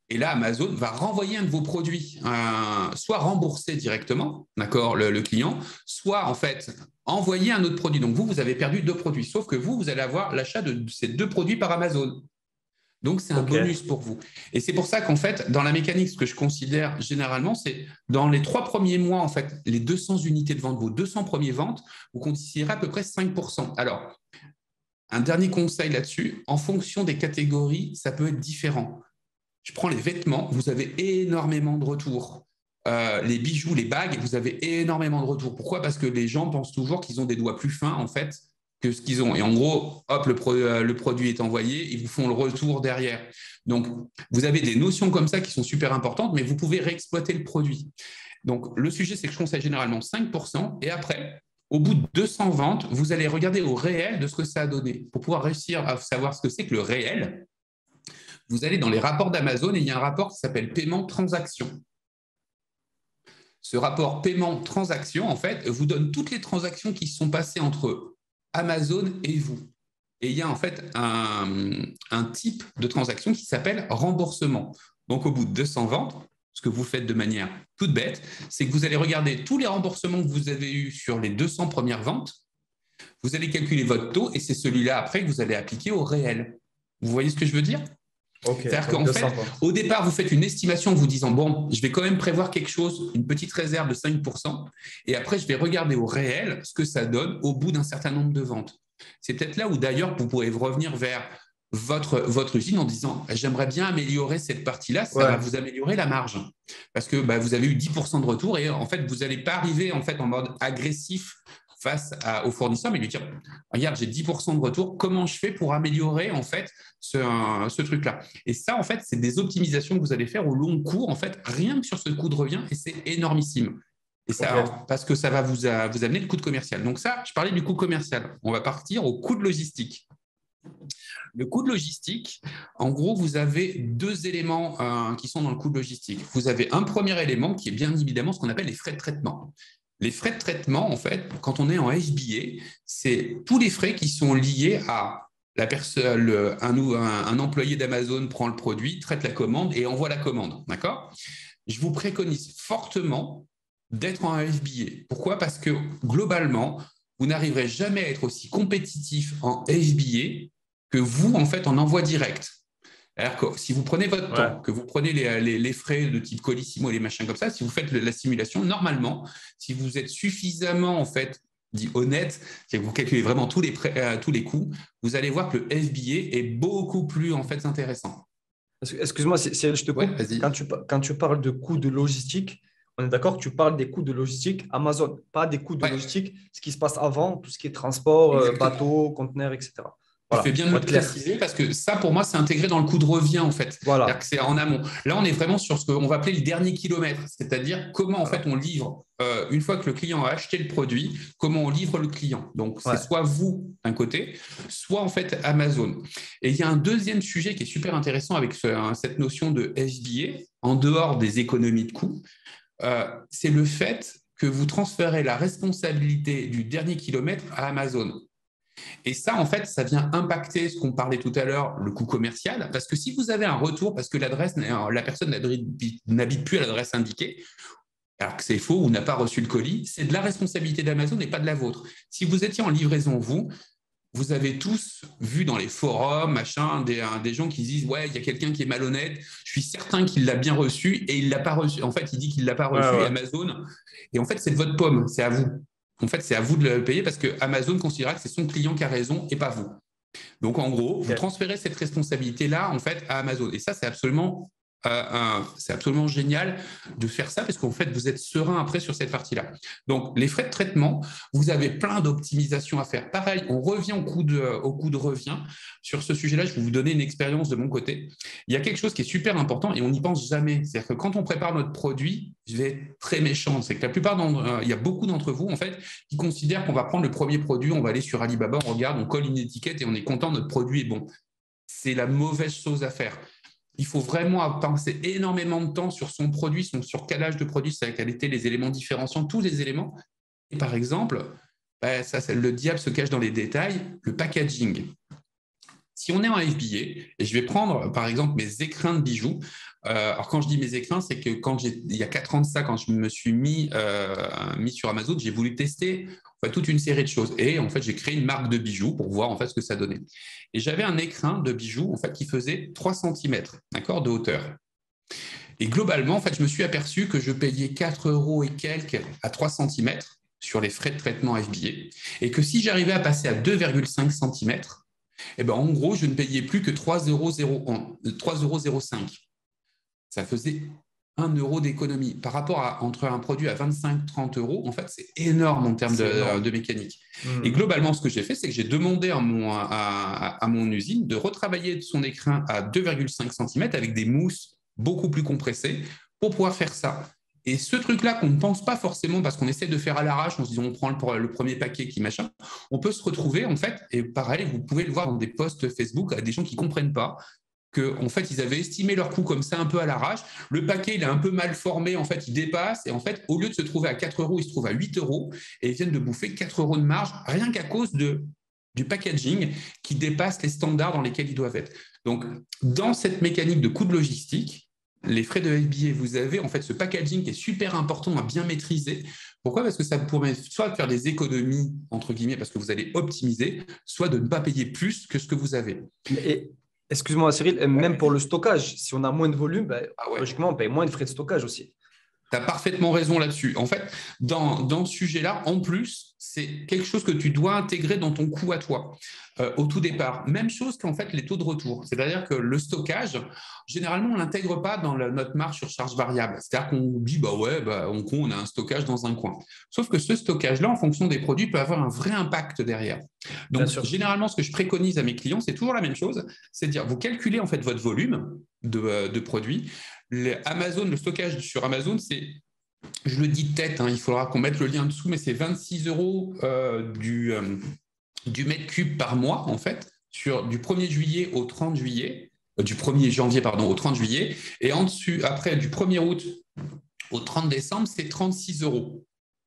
Et là, Amazon va renvoyer un de vos produits, soit remboursé directement, d'accord, le client, soit en fait envoyer un autre produit. Donc vous avez perdu deux produits, sauf que vous allez avoir l'achat de ces deux produits par Amazon. Donc c'est un OK. bonus pour vous. Et c'est pour ça qu'en fait, dans la mécanique, ce que je considère généralement, c'est dans les 3 premiers mois, en fait, les 200 unités de vente, vos 200 premiers ventes, vous considérez à peu près 5%. Alors, un dernier conseil là-dessus, en fonction des catégories, ça peut être différent. Je prends les vêtements, vous avez énormément de retours. Les bijoux, les bagues, vous avez énormément de retours. Pourquoi? Parce que les gens pensent toujours qu'ils ont des doigts plus fins, en fait, que ce qu'ils ont. Et en gros, hop, le produit est envoyé, ils vous font le retour derrière. Donc, vous avez des notions comme ça qui sont super importantes, mais vous pouvez réexploiter le produit. Donc, le sujet, c'est que je conseille généralement 5%. Et après, au bout de 200 ventes, vous allez regarder au réel de ce que ça a donné. Pour pouvoir réussir à savoir ce que c'est que le réel, vous allez dans les rapports d'Amazon et il y a un rapport qui s'appelle paiement-transaction. Ce rapport paiement-transaction, en fait, vous donne toutes les transactions qui se sont passées entre Amazon et vous. Et il y a en fait un type de transaction qui s'appelle remboursement. Donc, au bout de 200 ventes, ce que vous faites de manière toute bête, c'est que vous allez regarder tous les remboursements que vous avez eus sur les 200 premières ventes, vous allez calculer votre taux et c'est celui-là après que vous allez appliquer au réel. Vous voyez ce que je veux dire? OK. C'est-à-dire Donc qu'en 200 fait, ventes. au départ, vous faites une estimation en vous disant, bon, je vais quand même prévoir quelque chose, une petite réserve de 5%, et après, je vais regarder au réel ce que ça donne au bout d'un certain nombre de ventes. C'est peut-être là où d'ailleurs, vous pourrez revenir vers votre usine en disant, j'aimerais bien améliorer cette partie-là, ça va Ouais. vous améliorer la marge. Parce que bah, vous avez eu 10% de retour et en fait, vous n'allez pas arriver en, fait, en mode agressif face au fournisseur, mais lui dire, regarde, j'ai 10% de retour, comment je fais pour améliorer en fait ce truc-là? Et ça, en fait, c'est des optimisations que vous allez faire au long cours, en fait, rien que sur ce coût de revient, et c'est énormissime. Et ça, OK. parce que ça va vous amener le coût de commercial. Donc ça, je parlais du coût commercial. On va partir au coût de logistique. Le coût de logistique, en gros, vous avez deux éléments qui sont dans le coût de logistique. Vous avez un premier élément qui est bien évidemment ce qu'on appelle les frais de traitement. Les frais de traitement, en fait, quand on est en FBA, c'est tous les frais qui sont liés à la personne, un employé d'Amazon prend le produit, traite la commande et envoie la commande. D'accord? Je vous préconise fortement d'être en FBA. Pourquoi? Parce que globalement, vous n'arriverez jamais à être aussi compétitif en FBA que vous, en fait, en envoi direct. Alors que si vous prenez votre temps, Ouais. que vous prenez les frais de type Colissimo et les machins comme ça, si vous faites la simulation, normalement, si vous êtes suffisamment, en fait, dit honnête, si vous calculez vraiment tous les coûts, vous allez voir que le FBA est beaucoup plus, en fait, intéressant. Excuse-moi, si je te Ouais, coupe. vas-y. Quand tu parles de coûts de logistique, on est d'accord que tu parles des coûts de logistique Amazon, pas des coûts de Ouais, logistique, ce qui se passe avant, tout ce qui est transport, exactement. bateau, conteneur, etc. Tu fais Voilà, bien de pour me être clair. préciser parce que ça, pour moi, c'est intégré dans le coût de revient, en fait. C'est-à-dire que Voilà, c'est en amont. Là, on est vraiment sur ce qu'on va appeler le dernier kilomètre, c'est-à-dire comment, en fait, voilà. on livre, une fois que le client a acheté le produit, comment on livre le client. Donc, c'est Ouais. soit vous, d'un côté, soit, en fait, Amazon. Et il y a un deuxième sujet qui est super intéressant avec cette notion de FBA, en dehors des économies de coûts, c'est le fait que vous transférez la responsabilité du dernier kilomètre à Amazon. Et ça, en fait, ça vient impacter ce qu'on parlait tout à l'heure, le coût commercial, parce que si vous avez un retour, parce que la personne n'habite plus à l'adresse indiquée, alors que c'est faux ou n'a pas reçu le colis, c'est de la responsabilité d'Amazon et pas de la vôtre. Si vous étiez en livraison, vous avez tous vu dans les forums, machin, des gens qui disent ouais, il y a quelqu'un qui est malhonnête, je suis certain qu'il l'a bien reçu et il l'a pas reçu. En fait, il dit qu'il l'a pas Ouais, reçu et ouais. Amazon. Et en fait, c'est de votre pomme, c'est à vous. En fait, c'est à vous de le payer parce que Amazon considérera que c'est son client qui a raison et pas vous. Donc, en gros, vous OK. transférez cette responsabilité-là en fait à Amazon. Et ça, c'est absolument c'est absolument génial de faire ça parce qu'en fait, vous êtes serein après sur cette partie-là. Donc, les frais de traitement, vous avez plein d'optimisations à faire. Pareil, on revient au coût de revient. Sur ce sujet-là, je vais vous donner une expérience de mon côté. Il y a quelque chose qui est super important et on n'y pense jamais. C'est-à-dire que quand on prépare notre produit, je vais être très méchant. C'est que la plupart il y a beaucoup d'entre vous, en fait, qui considèrent qu'on va prendre le premier produit, on va aller sur Alibaba, on regarde, on colle une étiquette et on est content, notre produit est bon. C'est la mauvaise chose à faire. Il faut vraiment penser énormément de temps sur son produit, sur quel âge de produit, sa qualité, les éléments différenciants, tous les éléments. Et par exemple, le diable se cache dans les détails, le packaging. Si on est en FBA, et je vais prendre par exemple mes écrins de bijoux, alors quand je dis mes écrins, c'est que il y a 4 ans de ça, quand je me suis mis sur Amazon, j'ai voulu tester toute une série de choses. Et en fait, j'ai créé une marque de bijoux pour voir en fait ce que ça donnait. Et j'avais un écrin de bijoux en fait, qui faisait 3 cm de hauteur. Et globalement, en fait, je me suis aperçu que je payais 4 euros et quelques à 3 cm sur les frais de traitement FBA. Et que si j'arrivais à passer à 2,5 cm, eh ben, en gros, je ne payais plus que 3,05 €. Ça faisait 1 euro d'économie. Par rapport à entre un produit à 25-30 euros, en fait, c'est énorme en termes de mécanique. Et globalement, ce que j'ai fait, c'est que j'ai demandé à mon usine de retravailler son écrin à 2,5 cm avec des mousses beaucoup plus compressées pour pouvoir faire ça. Et ce truc-là qu'on ne pense pas forcément parce qu'on essaie de faire à l'arrache, on se dit on prend le premier paquet qui machin, on peut se retrouver en fait, et pareil, vous pouvez le voir dans des posts Facebook à des gens qui ne comprennent pas, qu'en fait, ils avaient estimé leur coût comme ça un peu à l'arrache. Le paquet, il est un peu mal formé, en fait, il dépasse. Et en fait, au lieu de se trouver à 4 euros, il se trouve à 8 euros. Et ils viennent de bouffer 4 euros de marge, rien qu'à cause du packaging qui dépasse les standards dans lesquels ils doivent être. Donc, dans cette mécanique de coût de logistique, les frais de FBA, vous avez en fait ce packaging qui est super important à bien maîtriser. Pourquoi ? Parce que ça vous permet soit de faire des économies, entre guillemets, parce que vous allez optimiser, soit de ne pas payer plus que ce que vous avez. Et, excuse-moi, Cyril, même pour le stockage, si on a moins de volume, ouais. Logiquement, on paye moins de frais de stockage aussi. Tu as parfaitement raison là-dessus. En fait, dans ce sujet-là, en plus, c'est quelque chose que tu dois intégrer dans ton coût à toi au tout départ. Même chose qu'en fait les taux de retour. C'est-à-dire que le stockage, généralement, on ne l'intègre pas dans notre marge sur charge variable. C'est-à-dire qu'on dit, on a un stockage dans un coin. Sauf que ce stockage-là, en fonction des produits, peut avoir un vrai impact derrière. Donc, généralement, ce que je préconise à mes clients, c'est toujours la même chose. C'est de dire, vous calculez en fait votre volume de produits. Amazon, le stockage sur Amazon, c'est, je le dis de tête, il faudra qu'on mette le lien dessous, mais c'est 26 euros du mètre cube par mois, en fait, du 1er juillet au 30 juillet, du 1er janvier, pardon, au 30 juillet, et en dessus, après, du 1er août au 30 décembre, c'est 36 euros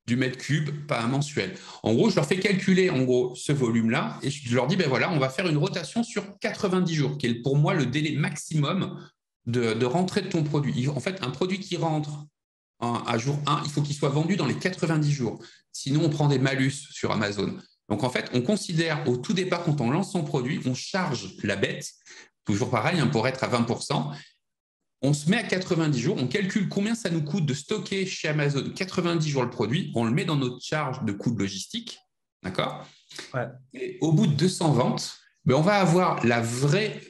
du mètre cube, pas un mensuel. En gros, je leur fais calculer en gros ce volume-là, et je leur dis, on va faire une rotation sur 90 jours, qui est pour moi le délai maximum de rentrée de ton produit. En fait, un produit qui rentre à jour 1, il faut qu'il soit vendu dans les 90 jours. Sinon, on prend des malus sur Amazon. Donc, en fait, on considère au tout départ, quand on lance son produit, on charge la bête, toujours pareil, pour être à 20%. On se met à 90 jours, on calcule combien ça nous coûte de stocker chez Amazon 90 jours le produit, on le met dans notre charge de coût de logistique, d'accord ? Ouais. Et au bout de 200 ventes, on va avoir la vraie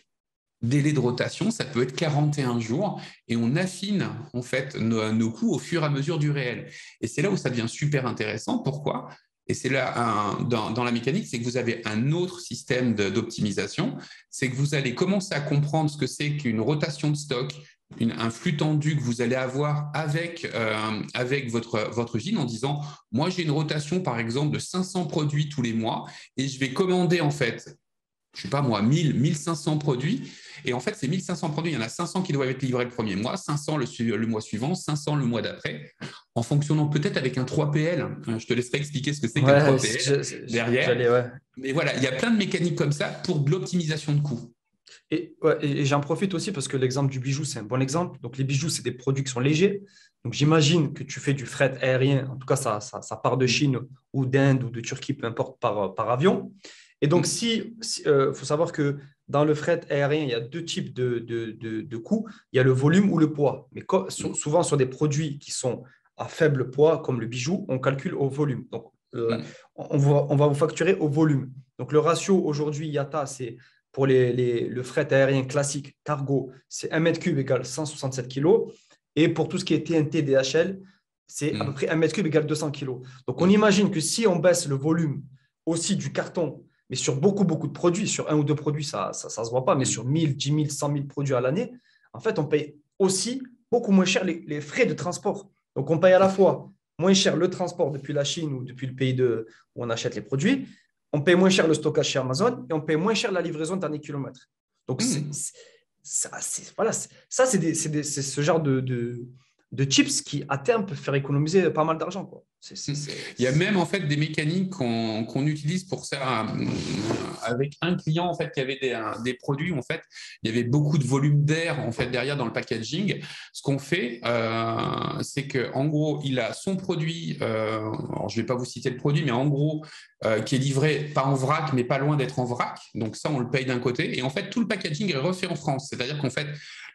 délai de rotation, ça peut être 41 jours, et on affine en fait nos coûts au fur et à mesure du réel. Et c'est là où ça devient super intéressant. Pourquoi ? Et c'est là, dans la mécanique, c'est que vous avez un autre système d'optimisation, c'est que vous allez commencer à comprendre ce que c'est qu'une rotation de stock, un flux tendu que vous allez avoir avec votre usine en disant, moi j'ai une rotation par exemple de 500 produits tous les mois, et je vais commander en fait, je ne sais pas moi, 1500 produits. Et en fait, ces 1500 produits, il y en a 500 qui doivent être livrés le premier mois, 500 le mois suivant, 500 le mois d'après, en fonctionnant peut-être avec un 3PL. Je te laisserai expliquer ce que c'est qu'un 3PL derrière. Mais voilà, il y a plein de mécaniques comme ça pour de l'optimisation de coûts. Et j'en profite aussi parce que l'exemple du bijou, c'est un bon exemple. Donc, les bijoux, c'est des produits qui sont légers. Donc, j'imagine que tu fais du fret aérien. En tout cas, ça part de Chine ou d'Inde ou de Turquie, peu importe, par avion. Et donc, faut savoir que dans le fret aérien, il y a deux types de coûts. Il y a le volume ou le poids. Mais souvent, sur des produits qui sont à faible poids, comme le bijou, on calcule au volume. Donc, on va vous facturer au volume. Donc, le ratio aujourd'hui, IATA, c'est pour le fret aérien classique cargo, c'est 1 m3 égale 167 kg. Et pour tout ce qui est TNT, DHL, c'est à peu près 1 m3 égale 200 kg. Donc, on imagine que si on baisse le volume aussi du carton, mais sur beaucoup, beaucoup de produits, sur un ou deux produits, ça se voit pas, mais sur 1000, 10 000, 100 000 produits à l'année, en fait, on paye aussi beaucoup moins cher les frais de transport. Donc, on paye à la fois moins cher le transport depuis la Chine ou depuis le pays où on achète les produits, on paye moins cher le stockage chez Amazon et on paye moins cher la livraison dernier kilomètre. Donc, voilà, ça, c'est ce genre de chips qui, à terme, peuvent faire économiser pas mal d'argent, quoi. Il y a même en fait des mécaniques qu'on utilise pour ça avec un client en fait qui avait des produits où en fait il y avait beaucoup de volume d'air en fait derrière dans le packaging. Ce qu'on fait, c'est que en gros il a son produit. Alors je vais pas vous citer le produit, mais en gros qui est livré pas en vrac mais pas loin d'être en vrac. Donc ça on le paye d'un côté et en fait tout le packaging est refait en France. C'est-à-dire qu'en fait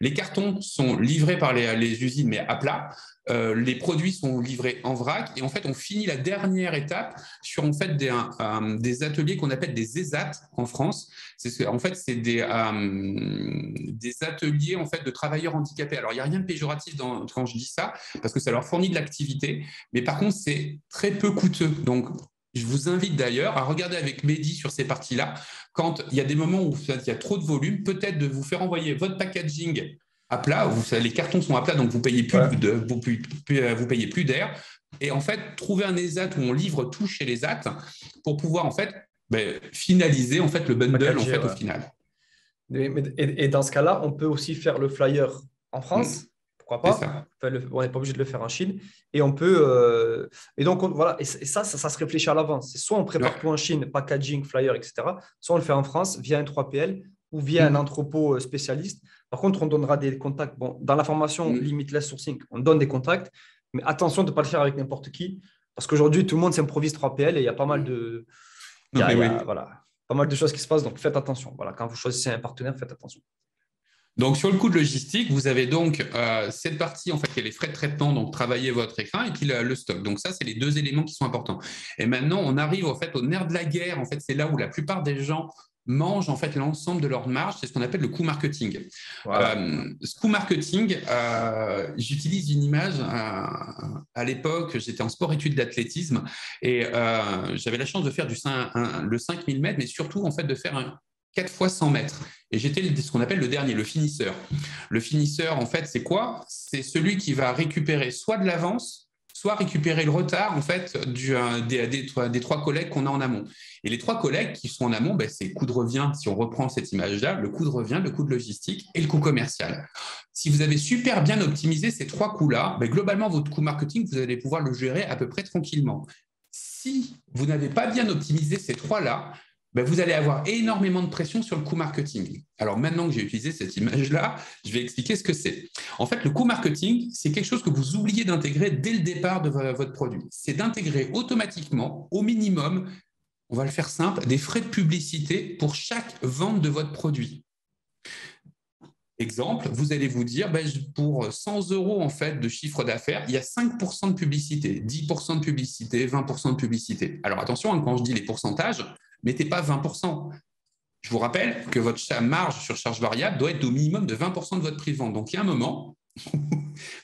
les cartons sont livrés par les usines mais à plat. Les produits sont livrés en vrac et en fait on finit la dernière étape sur en fait des ateliers qu'on appelle des ESAT en France. En fait c'est des ateliers en fait de travailleurs handicapés. Alors il n'y a rien de péjoratif quand je dis ça parce que ça leur fournit de l'activité, mais par contre c'est très peu coûteux. Donc je vous invite d'ailleurs à regarder avec Mehdi sur ces parties-là. Quand il y a des moments où il y a trop de volume, peut-être de vous faire envoyer votre packaging à plat, les cartons sont à plat, donc vous payez vous payez plus d'air. Et en fait, trouver un ESAT où on livre tout chez les ESAT pour pouvoir en fait finaliser en fait le bundle en fait au final. Et dans ce cas-là, on peut aussi faire le flyer en France, pourquoi C'est pas. ça. Enfin, on n'est pas obligé de le faire en Chine. Et on peut. Et donc, voilà. Et ça se réfléchit à l'avance. C'est soit on prépare Ouais. tout en Chine, packaging, flyer, etc. Soit on le fait en France via un 3PL ou via un entrepôt spécialiste. Par contre, on donnera des contacts. Bon, dans la formation Limitless Sourcing, on donne des contacts, mais attention de ne pas le faire avec n'importe qui. Parce qu'aujourd'hui, tout le monde s'improvise 3PL et il y a pas mal de. Non, mais oui. Voilà, pas mal de choses qui se passent. Donc, faites attention. Voilà, quand vous choisissez un partenaire, faites attention. Donc, sur le coût de logistique, vous avez donc cette partie, en fait, qui est les frais de traitement, donc travailler votre écran, et puis le stock. Donc, ça, c'est les deux éléments qui sont importants. Et maintenant, on arrive, en fait, au nerf de la guerre. En fait, c'est là où la plupart des gens mangent, en fait, l'ensemble de leur marge. C'est ce qu'on appelle le coût marketing. Voilà. Ce coût marketing, j'utilise une image. À l'époque, j'étais en sport-études d'athlétisme et j'avais la chance de faire le 5000 mètres, mais surtout, en fait, de faire un 4 fois 100 mètres. Et j'étais ce qu'on appelle le dernier, le finisseur. Le finisseur, en fait, c'est quoi? C'est celui qui va récupérer soit de l'avance, soit récupérer le retard, en fait, des trois collègues qu'on a en amont. Et les trois collègues qui sont en amont, c'est coût de revient, si on reprend cette image-là, le coût de revient, le coût de logistique et le coût commercial. Si vous avez super bien optimisé ces trois coûts-là, globalement, votre coût marketing, vous allez pouvoir le gérer à peu près tranquillement. Si vous n'avez pas bien optimisé ces trois-là, vous allez avoir énormément de pression sur le coût marketing. Alors maintenant que j'ai utilisé cette image-là, je vais expliquer ce que c'est. En fait, le coût marketing, c'est quelque chose que vous oubliez d'intégrer dès le départ de votre produit. C'est d'intégrer automatiquement, au minimum, on va le faire simple, des frais de publicité pour chaque vente de votre produit. Exemple, vous allez vous dire, pour 100 € en fait, de chiffre d'affaires, il y a 5% de publicité, 10% de publicité, 20% de publicité. Alors attention, quand je dis les pourcentages, mettez pas 20%. Je vous rappelle que votre marge sur charge variable doit être au minimum de 20% de votre prix de vente. Donc, il y a un moment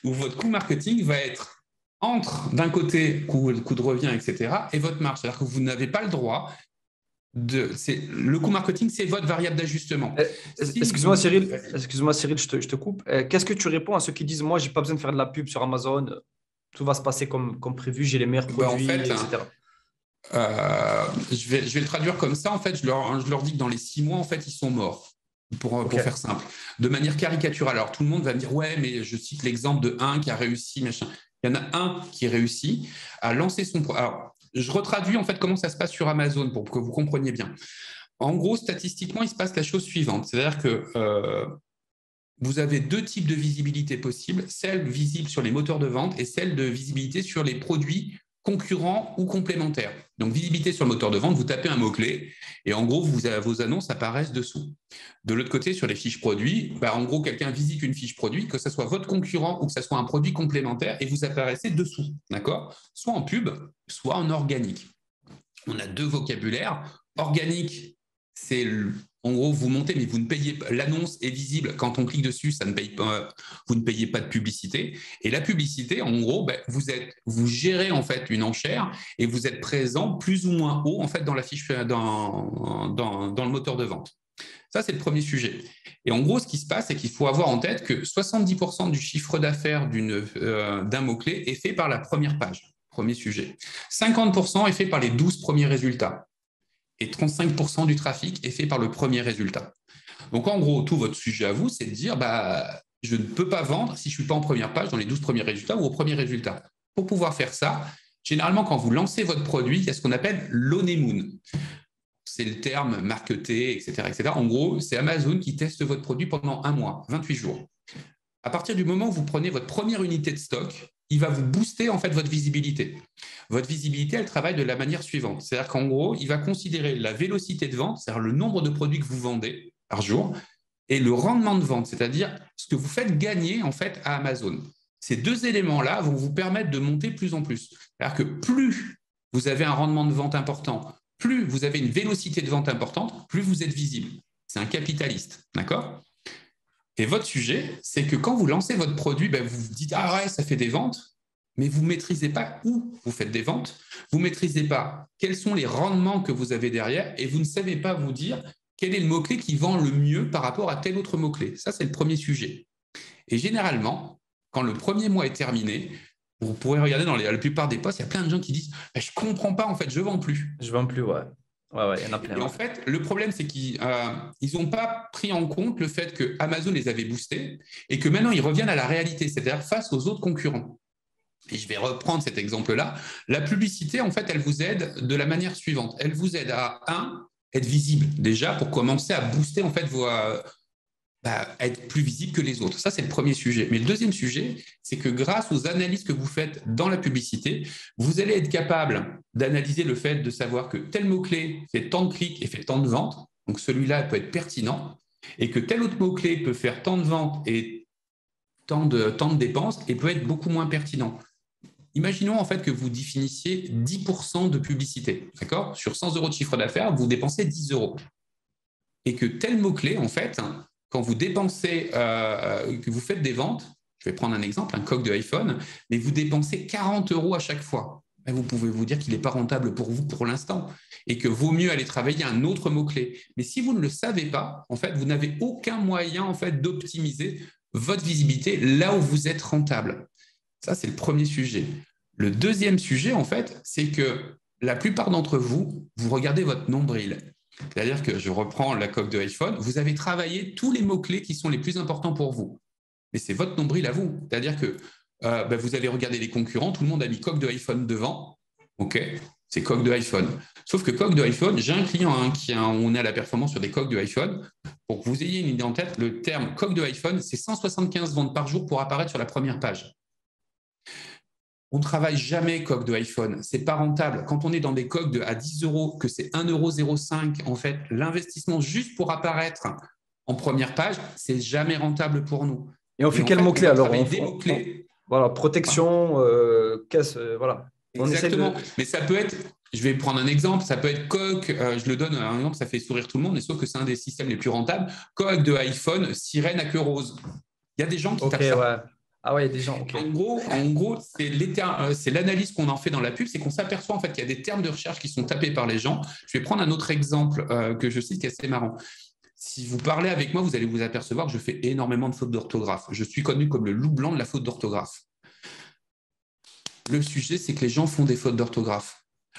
où votre coût marketing va être entre, d'un côté, coût de revient, etc., et votre marge. C'est-à-dire que vous n'avez pas le droit le coût marketing, c'est votre variable d'ajustement. Excuse-moi, Cyril, je te coupe. Qu'est-ce que tu réponds à ceux qui disent, moi, je n'ai pas besoin de faire de la pub sur Amazon, tout va se passer comme prévu, j'ai les meilleurs produits, en fait, etc. Je vais le traduire comme ça. En fait, je leur dis que dans les 6 mois, en fait, ils sont morts. Pour faire simple, de manière caricaturale. Alors, tout le monde va me dire, ouais, mais je cite l'exemple de un qui a réussi, machin. Il y en a un qui réussit à lancer son... Alors, je retraduis, en fait, comment ça se passe sur Amazon pour que vous compreniez bien. En gros, statistiquement, il se passe la chose suivante. C'est-à-dire que vous avez deux types de visibilité possibles, celle visible sur les moteurs de vente et celle de visibilité sur les produits concurrents ou complémentaires. Donc, visibilité sur le moteur de vente, vous tapez un mot-clé et en gros, vos annonces apparaissent dessous. De l'autre côté, sur les fiches produits, en gros, quelqu'un visite une fiche produit, que ce soit votre concurrent ou que ce soit un produit complémentaire et vous apparaissez dessous, d'accord? Soit en pub, soit en organique. On a deux vocabulaires. Organique, c'est En gros, vous montez, mais vous ne payez pas. L'annonce est visible. Quand on clique dessus, ça ne paye pas, vous ne payez pas de publicité. Et la publicité, en gros, vous gérez en fait une enchère et vous êtes présent plus ou moins haut en fait dans la fiche, dans le moteur de vente. Ça, c'est le premier sujet. Et en gros, ce qui se passe, c'est qu'il faut avoir en tête que 70% du chiffre d'affaires d'un mot-clé est fait par la première page, premier sujet. 50% est fait par les 12 premiers résultats. Et 35% du trafic est fait par le premier résultat. Donc, en gros, tout votre sujet à vous, c'est de dire, je ne peux pas vendre si je ne suis pas en première page dans les 12 premiers résultats ou au premier résultat. Pour pouvoir faire ça, généralement, quand vous lancez votre produit, il y a ce qu'on appelle l'honeymoon. C'est le terme marketé, etc., etc. En gros, c'est Amazon qui teste votre produit pendant 1 mois, 28 jours. À partir du moment où vous prenez votre première unité de stock, il va vous booster en fait votre visibilité. Votre visibilité, elle travaille de la manière suivante. C'est-à-dire qu'en gros, il va considérer la vélocité de vente, c'est-à-dire le nombre de produits que vous vendez par jour, et le rendement de vente, c'est-à-dire ce que vous faites gagner en fait à Amazon. Ces deux éléments-là vont vous permettre de monter plus en plus. C'est-à-dire que plus vous avez un rendement de vente important, plus vous avez une vélocité de vente importante, plus vous êtes visible. C'est un capitaliste, d'accord ? Et votre sujet, c'est que quand vous lancez votre produit, vous vous dites « Ah ouais, ça fait des ventes », mais vous ne maîtrisez pas où vous faites des ventes, vous ne maîtrisez pas quels sont les rendements que vous avez derrière et vous ne savez pas vous dire quel est le mot-clé qui vend le mieux par rapport à tel autre mot-clé. Ça, c'est le premier sujet. Et généralement, quand le premier mois est terminé, vous pourrez regarder dans la plupart des posts, il y a plein de gens qui disent « Je ne comprends pas, en fait, je ne vends plus ». Je vends plus, ouais. Ouais, il y en a plein. Et en fait, le problème, c'est qu'ils n'ont pas pris en compte le fait que Amazon les avait boostés et que maintenant, ils reviennent à la réalité, c'est-à-dire face aux autres concurrents. Et je vais reprendre cet exemple-là. La publicité, en fait, elle vous aide de la manière suivante. Elle vous aide à, être visible déjà pour commencer à booster, en fait, être plus visible que les autres. Ça, c'est le premier sujet. Mais le deuxième sujet, c'est que grâce aux analyses que vous faites dans la publicité, vous allez être capable d'analyser le fait de savoir que tel mot-clé fait tant de clics et fait tant de ventes, donc celui-là peut être pertinent, et que tel autre mot-clé peut faire tant de ventes et tant de dépenses et peut être beaucoup moins pertinent. Imaginons en fait que vous définissiez 10% de publicité, d'accord ? Sur 100 € de chiffre d'affaires, vous dépensez 10 €. Et que tel mot-clé, en fait, quand vous dépensez, que vous faites des ventes, je vais prendre un exemple, un coque de iPhone, mais vous dépensez 40 € à chaque fois. Vous pouvez vous dire qu'il n'est pas rentable pour vous pour l'instant et que vaut mieux aller travailler un autre mot-clé. Mais si vous ne le savez pas, en fait, vous n'avez aucun moyen en fait, d'optimiser votre visibilité là où vous êtes rentable. Ça, c'est le premier sujet. Le deuxième sujet, en fait, c'est que la plupart d'entre vous, vous regardez votre nombril. C'est-à-dire que je reprends la coque de iPhone, vous avez travaillé tous les mots-clés qui sont les plus importants pour vous. Mais c'est votre nombril à vous. C'est-à-dire que vous avez regardé les concurrents, tout le monde a mis coque de iPhone devant. OK, c'est coque de iPhone. Sauf que coque de iPhone, j'ai un client on est à la performance sur des coques de iPhone. Pour que vous ayez une idée en tête, le terme coque de iPhone, c'est 175 ventes par jour pour apparaître sur la première page. On ne travaille jamais coque de iPhone, c'est pas rentable. Quand on est dans des coques à 10 €, que c'est 1,05 €, en fait, l'investissement juste pour apparaître en première page, c'est jamais rentable pour nous. Et on fait quel mot-clé alors? Voilà, protection, caisse, voilà. Exactement. Mais ça peut être, je vais prendre un exemple, ça peut être coque, je le donne un exemple, ça fait sourire tout le monde, mais sauf que c'est un des systèmes les plus rentables. Coque de iPhone, sirène à queue rose. Il y a des gens qui tapent ça. Ouais. Ah ouais, il y a des gens. Okay. En gros, c'est l'analyse qu'on en fait dans la pub, c'est qu'on s'aperçoit en fait qu'il y a des termes de recherche qui sont tapés par les gens. Je vais prendre un autre exemple que je cite qui est assez marrant. Si vous parlez avec moi, vous allez vous apercevoir que je fais énormément de fautes d'orthographe. Je suis connu comme le loup blanc de la faute d'orthographe. Le sujet, c'est que les gens font des fautes d'orthographe.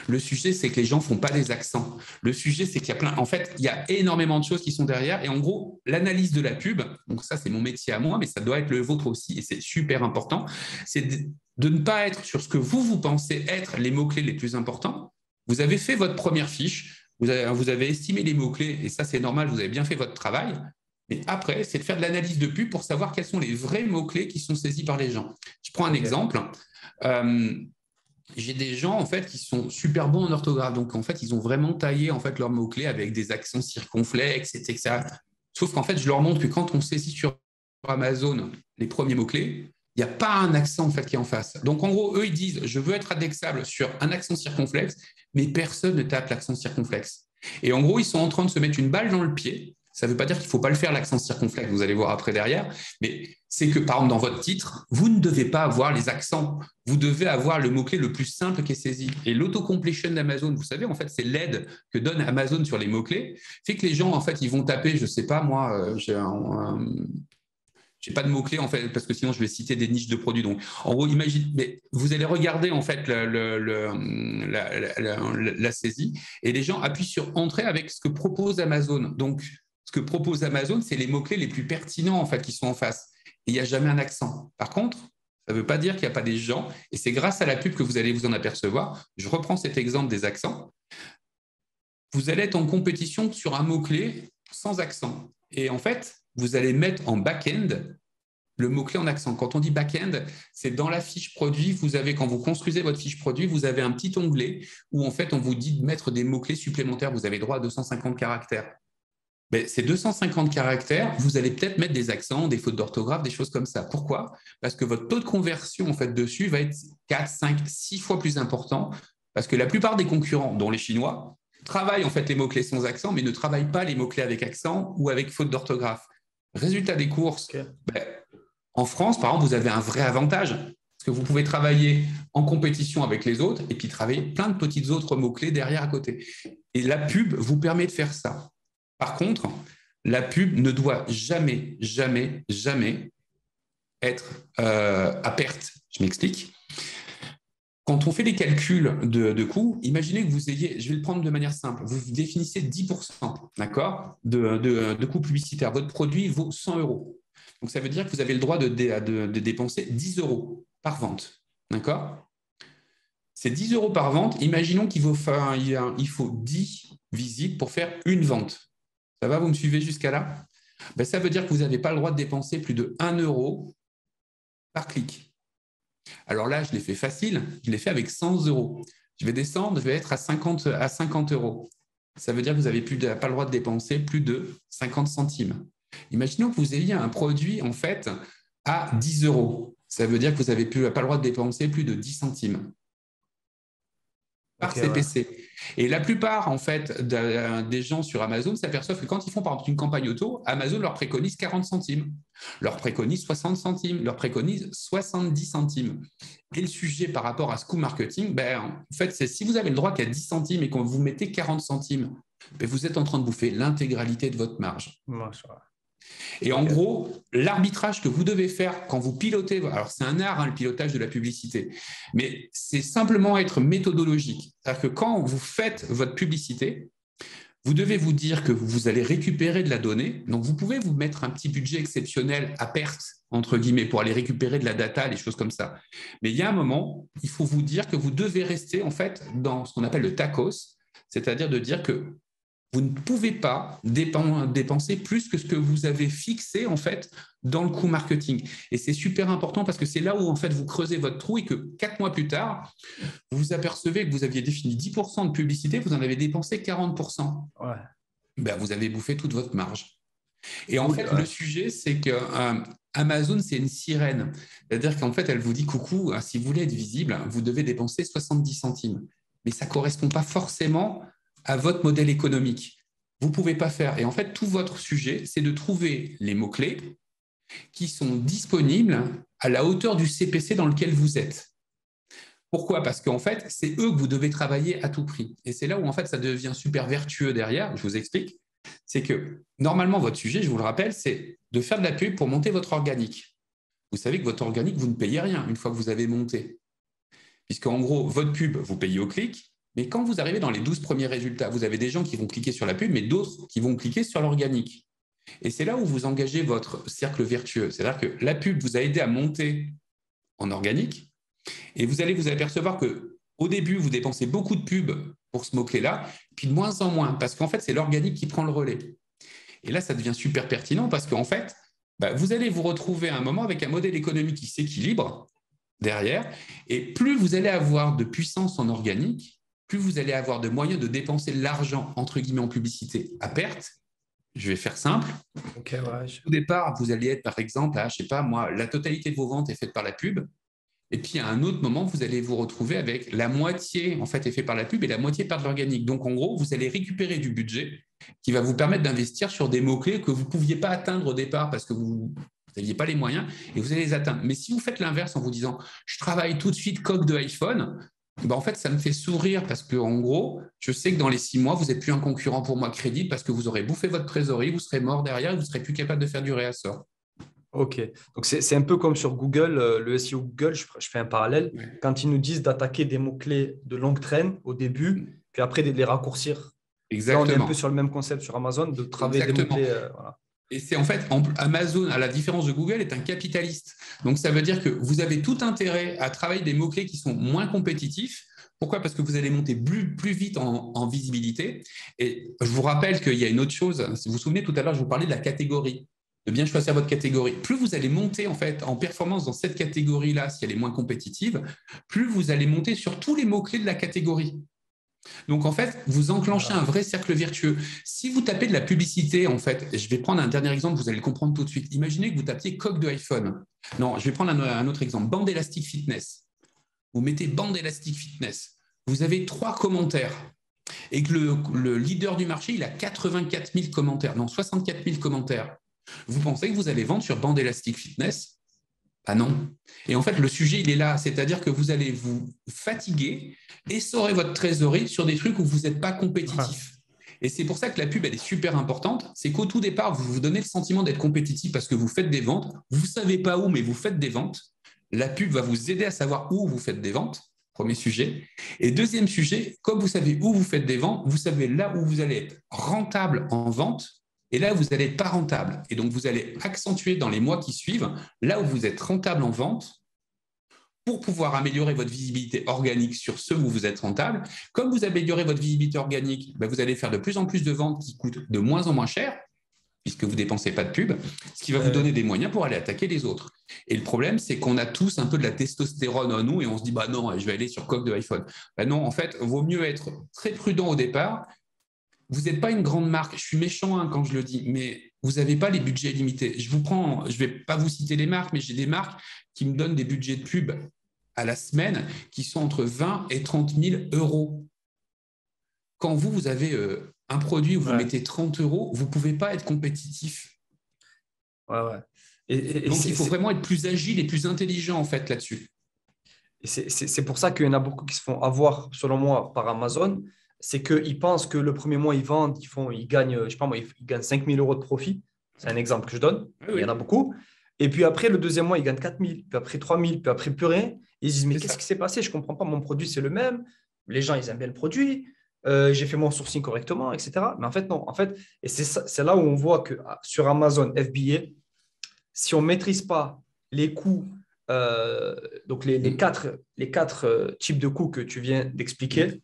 Le sujet, c'est que les gens ne font pas des accents. Le sujet, c'est qu'il y a plein. En fait, il y a énormément de choses qui sont derrière. Et en gros, l'analyse de la pub, donc ça, c'est mon métier à moi, mais ça doit être le vôtre aussi, et c'est super important, c'est de ne pas être sur ce que vous pensez être les mots-clés les plus importants. Vous avez fait votre première fiche, vous avez estimé les mots-clés, et ça, c'est normal, vous avez bien fait votre travail. Mais après, c'est de faire de l'analyse de pub pour savoir quels sont les vrais mots-clés qui sont saisis par les gens. Je prends un exemple. J'ai des gens en fait qui sont super bons en orthographe, donc en fait ils ont vraiment taillé en fait leurs mots-clés avec des accents circonflexes, etc. Sauf qu'en fait je leur montre que quand on saisit sur Amazon les premiers mots-clés, il n'y a pas un accent en fait qui est en face. Donc en gros eux ils disent je veux être indexable sur un accent circonflexe, mais personne ne tape l'accent circonflexe. Et en gros, ils sont en train de se mettre une balle dans le pied. Ça ne veut pas dire qu'il ne faut pas le faire, l'accent circonflexe, vous allez voir après derrière, mais c'est que, par exemple, dans votre titre, vous ne devez pas avoir les accents. Vous devez avoir le mot-clé le plus simple qui est saisi. Et l'autocompletion d'Amazon, vous savez, en fait, c'est l'aide que donne Amazon sur les mots-clés, fait que les gens, en fait, ils vont taper, je ne sais pas, moi, j'ai pas de mots-clés, en fait, parce que sinon, je vais citer des niches de produits. Donc, en gros, imagine, mais vous allez regarder, en fait, la saisie, et les gens appuient sur Entrée avec ce que propose Amazon. Donc, ce que propose Amazon, c'est les mots-clés les plus pertinents, en fait, qui sont en face. Et il n'y a jamais un accent. Par contre, ça ne veut pas dire qu'il n'y a pas des gens, et c'est grâce à la pub que vous allez vous en apercevoir. Je reprends cet exemple des accents. Vous allez être en compétition sur un mot-clé sans accent. Et en fait, vous allez mettre en back-end le mot-clé en accent. Quand on dit back-end, c'est dans la fiche produit, vous avez, quand vous construisez votre fiche produit, vous avez un petit onglet où en fait on vous dit de mettre des mots-clés supplémentaires. Vous avez droit à 250 caractères. Mais ces 250 caractères, vous allez peut-être mettre des accents, des fautes d'orthographe, des choses comme ça. Pourquoi? Parce que votre taux de conversion en fait, dessus va être 4, 5, 6 fois plus important. Parce que la plupart des concurrents, dont les Chinois, travaillent en fait les mots-clés sans accent, mais ne travaillent pas les mots-clés avec accent ou avec faute d'orthographe. Résultat des courses, en France, par exemple, vous avez un vrai avantage, parce que vous pouvez travailler en compétition avec les autres et puis travailler plein de petites autres mots-clés derrière à côté. Et la pub vous permet de faire ça. Par contre, la pub ne doit jamais, jamais, jamais être à perte. Je m'explique. Quand on fait les calculs de coûts, imaginez que vous ayez, je vais le prendre de manière simple, vous définissez 10%, d'accord, de coûts publicitaires. Votre produit vaut 100 euros. Donc, ça veut dire que vous avez le droit de dépenser 10 euros par vente. D'accord? Ces 10 euros par vente, imaginons qu'il faut 10 visites pour faire une vente. Ça va, vous me suivez jusqu'à là? Ben, ça veut dire que vous n'avez pas le droit de dépenser plus de 1 euro par clic. Alors là, je l'ai fait facile, je l'ai fait avec 100 euros. Je vais descendre, je vais être à 50 euros. Ça veut dire que vous n'avez pas le droit de dépenser plus de 50 centimes. Imaginons que vous ayez un produit en fait à 10 euros. Ça veut dire que vous n'avez pas le droit de dépenser plus de 10 centimes par CPC. Ouais. Et la plupart en fait des gens sur Amazon s'aperçoivent que quand ils font par exemple une campagne auto, Amazon leur préconise 40 centimes, leur préconise 60 centimes, leur préconise 70 centimes. Et le sujet par rapport à ce coût marketing, en fait, c'est si vous avez le droit qu'à 10 centimes et qu'on vous mettez 40 centimes, vous êtes en train de bouffer l'intégralité de votre marge. Et en gros, l'arbitrage que vous devez faire quand vous pilotez, alors c'est un art, le pilotage de la publicité, mais c'est simplement être méthodologique. C'est-à-dire que quand vous faites votre publicité, vous devez vous dire que vous allez récupérer de la donnée. Donc, vous pouvez vous mettre un petit budget exceptionnel à perte, entre guillemets, pour aller récupérer de la data, les choses comme ça. Mais il y a un moment, il faut vous dire que vous devez rester en fait dans ce qu'on appelle le tacos, c'est-à-dire de dire que vous ne pouvez pas dépenser plus que ce que vous avez fixé en fait dans le coût marketing. Et c'est super important parce que c'est là où en fait vous creusez votre trou et que 4 mois plus tard, vous vous apercevez que vous aviez défini 10% de publicité, vous en avez dépensé 40%. Ouais. Vous avez bouffé toute votre marge. Et en fait, le sujet, c'est que Amazon, c'est une sirène. C'est-à-dire qu'en fait, elle vous dit coucou, si vous voulez être visible, vous devez dépenser 70 centimes. Mais ça ne correspond pas forcément à votre modèle économique. Vous ne pouvez pas faire. Et en fait, tout votre sujet, c'est de trouver les mots-clés qui sont disponibles à la hauteur du CPC dans lequel vous êtes. Pourquoi? Parce qu'en fait, c'est eux que vous devez travailler à tout prix. Et c'est là où en fait, ça devient super vertueux derrière. Je vous explique. C'est que normalement, votre sujet, je vous le rappelle, c'est de faire de la pub pour monter votre organique. Vous savez que votre organique, vous ne payez rien une fois que vous avez monté. Puisqu'en gros, votre pub, vous payez au clic. Mais quand vous arrivez dans les 12 premiers résultats, vous avez des gens qui vont cliquer sur la pub, mais d'autres qui vont cliquer sur l'organique. Et c'est là où vous engagez votre cercle vertueux. C'est-à-dire que la pub vous a aidé à monter en organique et vous allez vous apercevoir qu'au début, vous dépensez beaucoup de pubs pour ce mot-clé-là, puis de moins en moins, parce qu'en fait, c'est l'organique qui prend le relais. Et là, ça devient super pertinent parce qu'en fait, vous allez vous retrouver à un moment avec un modèle économique qui s'équilibre derrière, et plus vous allez avoir de puissance en organique, plus vous allez avoir de moyens de dépenser l'argent, entre guillemets, en publicité à perte. Je vais faire simple. Au départ, vous allez être, par exemple, à, je ne sais pas moi, la totalité de vos ventes est faite par la pub. Et puis, à un autre moment, vous allez vous retrouver avec la moitié, en fait, est fait par la pub et la moitié par de l'organique. Donc, en gros, vous allez récupérer du budget qui va vous permettre d'investir sur des mots-clés que vous ne pouviez pas atteindre au départ parce que vous n'aviez pas les moyens et vous allez les atteindre. Mais si vous faites l'inverse en vous disant « je travaille tout de suite coque de iPhone », ben en fait, ça me fait sourire parce que, en gros, je sais que dans les 6 mois, vous n'êtes plus un concurrent pour moi crédible parce que vous aurez bouffé votre trésorerie, vous serez mort derrière et vous ne serez plus capable de faire du réassort. Ok, donc c'est un peu comme sur Google, le SEO Google, je fais un parallèle. Ouais. Quand ils nous disent d'attaquer des mots-clés de longue traîne au début, puis après de les raccourcir. Là, on est un peu Exactement. sur le même concept sur Amazon, de travailler des Exactement. mots-clés. Voilà. Et c'est en fait, Amazon, à la différence de Google, est un capitaliste. Donc, ça veut dire que vous avez tout intérêt à travailler des mots-clés qui sont moins compétitifs. Pourquoi? Parce que vous allez monter plus vite en visibilité. Et je vous rappelle qu'il y a une autre chose. Si vous vous souvenez, tout à l'heure, je vous parlais de la catégorie, de bien choisir votre catégorie. Plus vous allez monter en fait en performance dans cette catégorie-là, si elle est moins compétitive, plus vous allez monter sur tous les mots-clés de la catégorie. Donc, en fait, vous enclenchez un vrai cercle vertueux. Si vous tapez de la publicité, en fait, je vais prendre un dernier exemple, vous allez le comprendre tout de suite. Imaginez que vous tapiez coque de iPhone. Non, je vais prendre un autre exemple. Bande élastique fitness. Vous mettez bande élastique fitness. Vous avez 3 commentaires. Et que le leader du marché, il a 84 000 commentaires. Non, 64 000 commentaires. Vous pensez que vous allez vendre sur bande élastique fitness? Ah non. Et en fait, le sujet, il est là. C'est-à-dire que vous allez vous fatiguer, essorer votre trésorerie sur des trucs où vous n'êtes pas compétitif. Et c'est pour ça que la pub, elle est super importante. C'est qu'au tout départ, vous vous donnez le sentiment d'être compétitif parce que vous faites des ventes. Vous ne savez pas où, mais vous faites des ventes. La pub va vous aider à savoir où vous faites des ventes. Premier sujet. Et deuxième sujet, comme vous savez où vous faites des ventes, vous savez là où vous allez être rentable en vente. Et là, vous n'allez pas rentable. Et donc, vous allez accentuer dans les mois qui suivent, là où vous êtes rentable en vente, pour pouvoir améliorer votre visibilité organique sur ceux où vous êtes rentable. Comme vous améliorez votre visibilité organique, vous allez faire de plus en plus de ventes qui coûtent de moins en moins cher, puisque vous ne dépensez pas de pub, ce qui va vous donner des moyens pour aller attaquer les autres. Et le problème, c'est qu'on a tous un peu de la testostérone en nous et on se dit, bah non, je vais aller sur coque de iPhone. Bah non, en fait, il vaut mieux être très prudent au départ. Vous n'êtes pas une grande marque, je suis méchant quand je le dis, mais vous n'avez pas les budgets limités. Je ne vais pas vous citer les marques, mais j'ai des marques qui me donnent des budgets de pub à la semaine qui sont entre 20 et 30 000 euros. Quand vous avez un produit où vous mettez 30 euros, vous ne pouvez pas être compétitif. Ouais. Donc, il faut vraiment être plus agile et plus intelligent en fait là-dessus. C'est pour ça qu'il y en a beaucoup qui se font avoir, selon moi, par Amazon. C'est qu'ils pensent que le premier mois, ils vendent, ils gagnent, je sais pas moi, ils gagnent 5 000 euros de profit. C'est un exemple que je donne. Oui, Il y en a beaucoup. Et puis après, le deuxième mois, ils gagnent 4 000, puis après 3 000, puis après plus rien. Ils se disent, mais qu'est-ce qui s'est passé? Je ne comprends pas, mon produit, c'est le même. Les gens, ils aiment bien le produit. J'ai fait mon sourcing correctement, etc. Mais en fait, non. En fait, et c'est là où on voit que sur Amazon FBA, si on ne maîtrise pas les coûts, donc les quatre types de coûts que tu viens d'expliquer,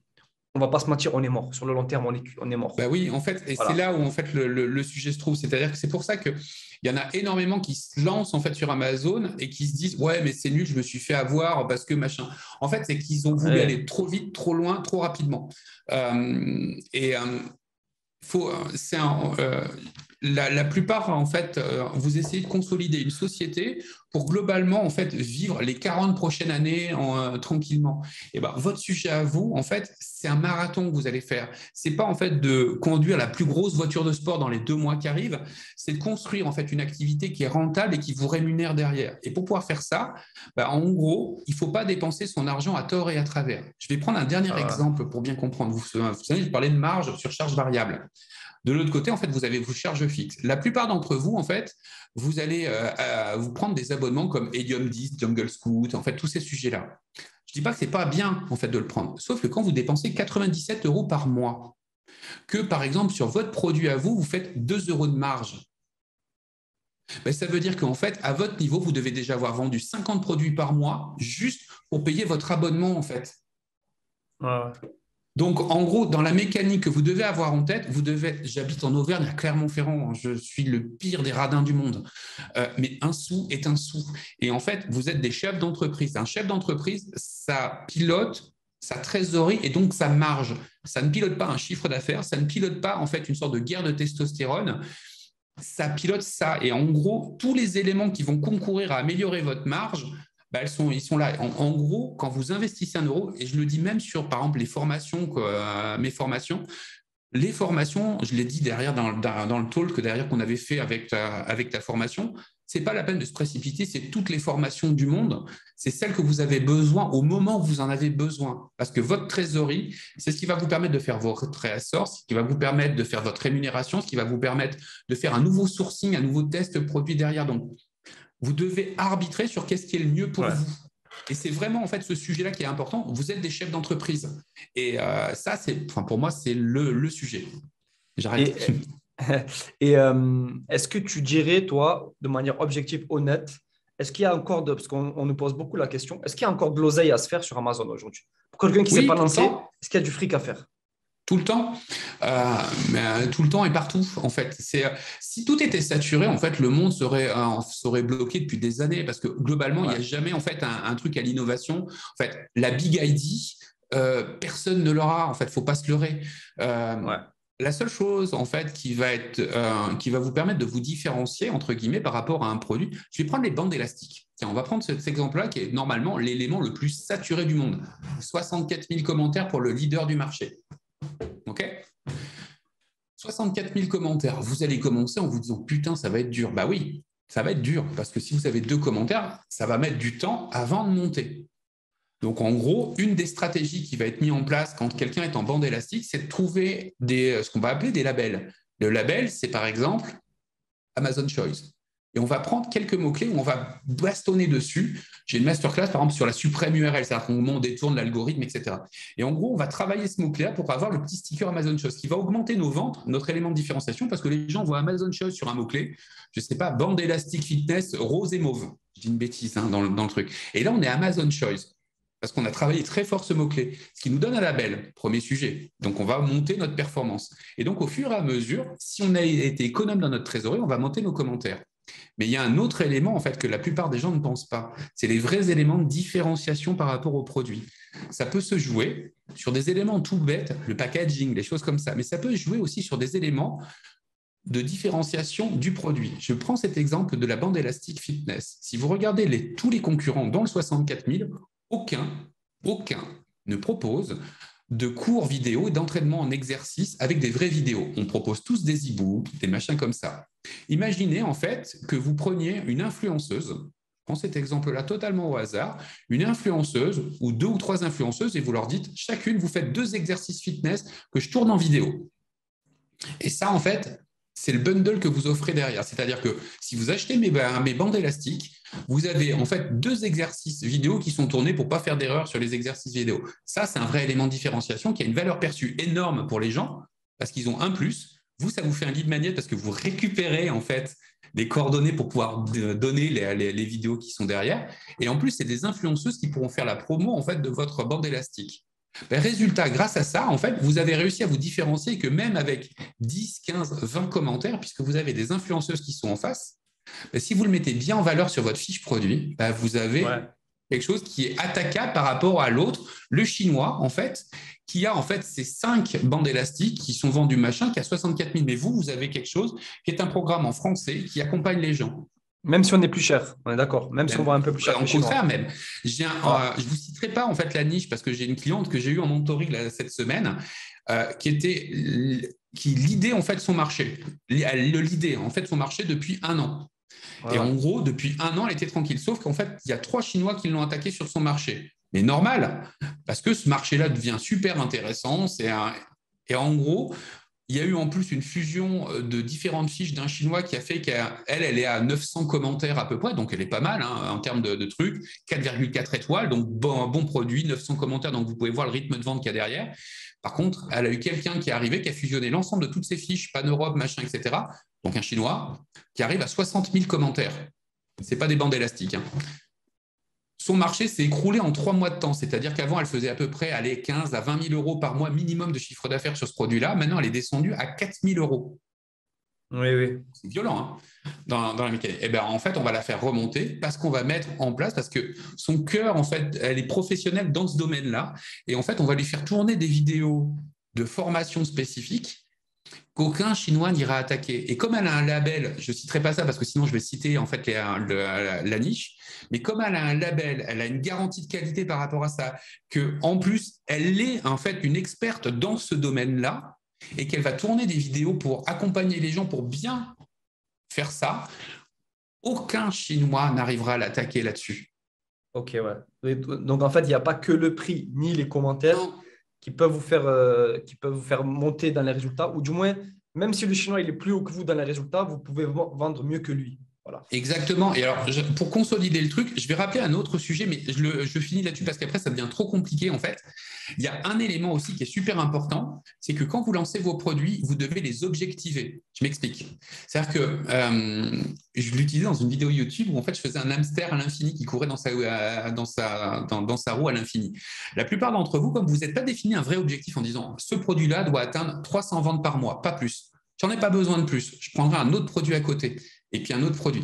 on ne va pas se mentir, on est mort. Sur le long terme, on est mort. Bah oui, en fait, et voilà. C'est là où en fait le sujet se trouve. C'est-à-dire que c'est pour ça qu'il y en a énormément qui se lancent en fait sur Amazon et qui se disent ouais mais c'est nul, je me suis fait avoir parce que machin. En fait, c'est qu'ils ont voulu aller trop vite, trop loin, trop rapidement. La plupart, en fait, vous essayez de consolider une société pour globalement, en fait, vivre les 40 prochaines années tranquillement. Et ben, votre sujet à vous, en fait, c'est un marathon que vous allez faire. C'est pas, en fait, de conduire la plus grosse voiture de sport dans les 2 mois qui arrivent. C'est de construire, en fait, une activité qui est rentable et qui vous rémunère derrière. Et pour pouvoir faire ça, en gros, il ne faut pas dépenser son argent à tort et à travers. Je vais prendre un dernier exemple pour bien comprendre. Vous savez, je parlais de marge sur charge variable. De l'autre côté, en fait, vous avez vos charges fixes. La plupart d'entre vous, en fait, vous allez vous prendre des abonnements comme Helium 10, Jungle Scout, en fait, tous ces sujets-là. Je ne dis pas que ce n'est pas bien, en fait, de le prendre. Sauf que quand vous dépensez 97 euros par mois, que, par exemple, sur votre produit à vous, vous faites 2 euros de marge, ça veut dire qu'en fait, à votre niveau, vous devez déjà avoir vendu 50 produits par mois juste pour payer votre abonnement, en fait. Donc, en gros, dans la mécanique que vous devez avoir en tête, j'habite en Auvergne, à Clermont-Ferrand, je suis le pire des radins du monde, mais un sou est un sou. Et en fait, vous êtes des chefs d'entreprise. Un chef d'entreprise, ça pilote sa trésorerie et donc sa marge. Ça ne pilote pas un chiffre d'affaires, ça ne pilote pas en fait une sorte de guerre de testostérone. Ça pilote ça. Et en gros, tous les éléments qui vont concourir à améliorer votre marge, Bah, ils sont là. En gros, quand vous investissez 1 euro, et je le dis même sur, par exemple, les formations, mes formations, je l'ai dit derrière dans le talk derrière qu'on avait fait avec ta formation, c'est pas la peine de se précipiter, c'est toutes les formations du monde, c'est celles que vous avez besoin au moment où vous en avez besoin. Parce que votre trésorerie, c'est ce qui va vous permettre de faire vos trésors, ce qui va vous permettre de faire votre rémunération, ce qui va vous permettre de faire un nouveau sourcing, un nouveau test produit derrière. Donc, vous devez arbitrer sur qu'est-ce qui est le mieux pour Ouais. vous. Et c'est vraiment en fait ce sujet-là qui est important. Vous êtes des chefs d'entreprise. Et ça, pour moi, c'est le sujet. J'arrête. Et, et est-ce que tu dirais, toi, de manière objective, honnête, est-ce qu'il y a encore parce qu'on nous pose beaucoup la question, est-ce qu'il y a encore de l'oseille à se faire sur Amazon aujourd'hui? Pour quelqu'un qui ne s'est Oui, pas tout le lancé, temps. est-ce qu'il y a du fric à faire? Tout le temps, tout le temps et partout. En fait, si tout était saturé, en fait, le monde serait bloqué depuis des années parce que globalement, il n'y Ouais, a jamais en fait un truc à l'innovation. En fait, la big ID, personne ne l'aura. En fait, faut pas se leurrer. Euh, ouais. la seule chose en fait qui va vous permettre de vous différencier entre guillemets par rapport à un produit, je vais prendre les bandes élastiques. Tiens, on va prendre cet exemple-là qui est normalement l'élément le plus saturé du monde. 64 000 commentaires pour le leader du marché. OK? 64 000 commentaires. Vous allez commencer en vous disant putain, ça va être dur. Bah oui, ça va être dur parce que si vous avez 2 commentaires, ça va mettre du temps avant de monter. Donc en gros, une des stratégies qui va être mise en place quand quelqu'un est en bande élastique, c'est de trouver ce qu'on va appeler des labels. Le label, c'est par exemple Amazon Choice. Et on va prendre quelques mots-clés où on va bastonner dessus. J'ai une masterclass, par exemple, sur la suprême URL, c'est-à-dire comment on détourne l'algorithme, etc. Et en gros, on va travailler ce mot-clé-là pour avoir le petit sticker Amazon Choice qui va augmenter nos ventes, notre élément de différenciation, parce que les gens voient Amazon Choice sur un mot-clé, je ne sais pas, bande élastique fitness, rose et mauve. Je dis une bêtise dans le truc. Et là, on est Amazon Choice. Parce qu'on a travaillé très fort ce mot-clé, ce qui nous donne un label, premier sujet. Donc, on va monter notre performance. Et donc, au fur et à mesure, si on a été économe dans notre trésorerie, on va monter nos commentaires. Mais il y a un autre élément en fait que la plupart des gens ne pensent pas. C'est les vrais éléments de différenciation par rapport au produit. Ça peut se jouer sur des éléments tout bêtes, le packaging, les choses comme ça, mais ça peut jouer aussi sur des éléments de différenciation du produit. Je prends cet exemple de la bande élastique fitness. Si vous regardez tous les concurrents dans le 64 000, aucun ne propose de cours vidéo et d'entraînement en exercice avec des vraies vidéos. On propose tous des e-books, des machins comme ça. Imaginez en fait que vous preniez une influenceuse, je prends cet exemple-là totalement au hasard, une influenceuse ou 2 ou 3 influenceuses et vous leur dites chacune, vous faites 2 exercices fitness que je tourne en vidéo. Et ça, en fait, c'est le bundle que vous offrez derrière. C'est-à-dire que si vous achetez mes bandes élastiques, vous avez en fait 2 exercices vidéo qui sont tournés pour ne pas faire d'erreur sur les exercices vidéo. Ça, c'est un vrai élément de différenciation qui a une valeur perçue énorme pour les gens parce qu'ils ont un plus. Vous, ça vous fait un lead magnet parce que vous récupérez en fait les coordonnées pour pouvoir donner les vidéos qui sont derrière. Et en plus, c'est des influenceuses qui pourront faire la promo en fait de votre bande élastique. Ben, résultat, grâce à ça, en fait, vous avez réussi à vous différencier que même avec 10, 15, 20 commentaires, puisque vous avez des influenceuses qui sont en face, ben, si vous le mettez bien en valeur sur votre fiche produit, ben, vous avez Ouais. quelque chose qui est attaquable par rapport à l'autre, le chinois, en fait, qui a en fait ces 5 bandes élastiques qui sont vendues machin, qui a 64 000. Mais vous avez quelque chose qui est un programme en français qui accompagne les gens. Même si on est plus cher, on est d'accord. Même si on Même, va un peu plus cher que en les contraire Chinois. même. Je ne vous citerai pas en fait la niche parce que j'ai une cliente que j'ai eue en mentoring cette semaine qui lidait en fait son marché. Elle le lidait en fait son marché depuis 1 an. Ouais, Et ouais. en gros, depuis 1 an, elle était tranquille. Sauf qu'en fait, il y a 3 Chinois qui l'ont attaqué sur son marché. Mais normal, parce que ce marché-là devient super intéressant. Et en gros, il y a eu en plus une fusion de différentes fiches d'un Chinois qui a fait elle est à 900 commentaires à peu près, donc elle est pas mal hein, en termes de trucs, 4,4 étoiles, donc bon produit, 900 commentaires, donc vous pouvez voir le rythme de vente qu'il y a derrière. Par contre, elle a eu quelqu'un qui est arrivé, qui a fusionné l'ensemble de toutes ces fiches, Pan-Europe, machin, etc. Donc un Chinois qui arrive à 60 000 commentaires. Ce n'est pas des bandes élastiques. Hein. Son marché s'est écroulé en 3 mois de temps. C'est-à-dire qu'avant, elle faisait à peu près 15 à 20 000 euros par mois minimum de chiffre d'affaires sur ce produit-là. Maintenant, elle est descendue à 4 000 euros. Oui, oui. C'est violent hein, dans la mécanique. Et bien, en fait, on va la faire remonter parce qu'on va mettre en place, parce que son cœur, en fait, elle est professionnelle dans ce domaine-là. Et en fait, on va lui faire tourner des vidéos de formation spécifiques qu'aucun Chinois n'ira attaquer. Et comme elle a un label, je ne citerai pas ça parce que sinon je vais citer en fait la niche, mais comme elle a un label, elle a une garantie de qualité par rapport à ça, qu'en plus, elle est en fait une experte dans ce domaine-là et qu'elle va tourner des vidéos pour accompagner les gens pour bien faire ça, aucun Chinois n'arrivera à l'attaquer là-dessus. Ok, ouais. Donc, en fait, il n'y a pas que le prix ni les commentaires Non. qui peuvent vous faire monter dans les résultats, ou du moins, même si le chinois il est plus haut que vous dans les résultats, vous pouvez vendre mieux que lui. Voilà. Exactement. Et alors, pour consolider le truc, je vais rappeler un autre sujet, mais je finis là-dessus parce qu'après, ça devient trop compliqué, en fait. Il y a un élément aussi qui est super important, c'est que quand vous lancez vos produits, vous devez les objectiver. Je m'explique. C'est-à-dire que je l'utilisais dans une vidéo YouTube où, en fait, je faisais un hamster à l'infini qui courait dans sa roue à l'infini. La plupart d'entre vous, comme vous n'êtes pas défini un vrai objectif en disant ce produit-là doit atteindre 300 ventes par mois, pas plus. J'en ai pas besoin de plus. Je prendrai un autre produit à côté et puis un autre produit.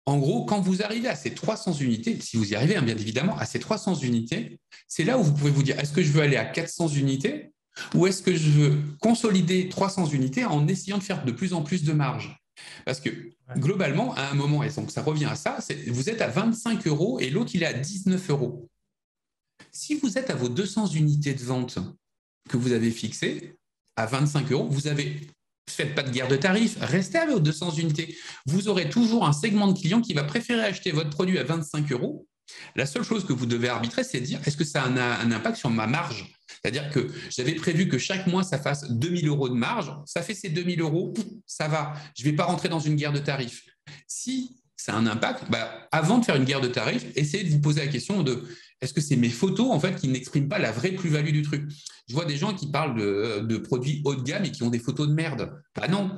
En gros, quand vous arrivez à ces 300 unités, si vous y arrivez, hein, bien évidemment, à ces 300 unités, c'est là où vous pouvez vous dire, est-ce que je veux aller à 400 unités ou est-ce que je veux consolider 300 unités en essayant de faire de plus en plus de marge? Parce que globalement, à un moment, et donc ça revient à ça, vous êtes à 25 euros et l'autre, il est à 19 euros. Si vous êtes à vos 200 unités de vente que vous avez fixées, à 25 euros, vous avez faites pas de guerre de tarifs, restez à vos 200 unités. Vous aurez toujours un segment de clients qui va préférer acheter votre produit à 25 euros. La seule chose que vous devez arbitrer, c'est de dire est-ce que ça a un impact sur ma marge? C'est-à-dire que j'avais prévu que chaque mois, ça fasse 2000 euros de marge. Ça fait ces 2000 euros, ça va. Je ne vais pas rentrer dans une guerre de tarifs. Si ça a un impact, avant de faire une guerre de tarifs, essayez de vous poser la question de est-ce que c'est mes photos en fait qui n'expriment pas la vraie plus-value du truc? Je vois des gens qui parlent de produits haut de gamme et qui ont des photos de merde. Bah non,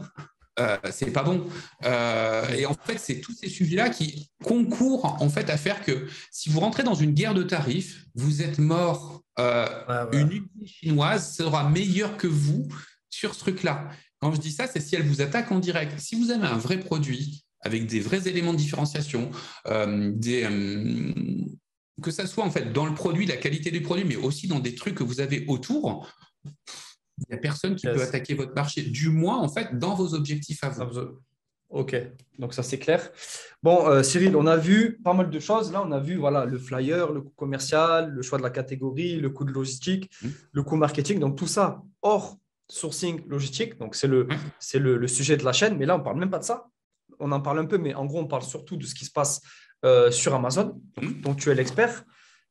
c'est pas bon. Et en fait, c'est tous ces sujets-là qui concourent en fait à faire que si vous rentrez dans une guerre de tarifs, vous êtes mort. Une unité chinoise sera meilleure que vous sur ce truc-là. Quand je dis ça, c'est si elle vous attaque en direct. Si vous avez un vrai produit avec des vrais éléments de différenciation, que ça soit en fait dans le produit, la qualité du produit, mais aussi dans des trucs que vous avez autour, il n'y a personne qui peut attaquer votre marché, du moins en fait dans vos objectifs à vous. Ok, donc ça c'est clair. Bon, Cyril, on a vu pas mal de choses. Là, on a vu voilà, le flyer, le coût commercial, le choix de la catégorie, le coût de logistique, le coût marketing. Donc tout ça hors sourcing logistique. Donc c'est le sujet de la chaîne. Mais là, on ne parle même pas de ça. On en parle un peu, mais en gros, on parle surtout de ce qui se passe sur Amazon. Donc tu es l'expert.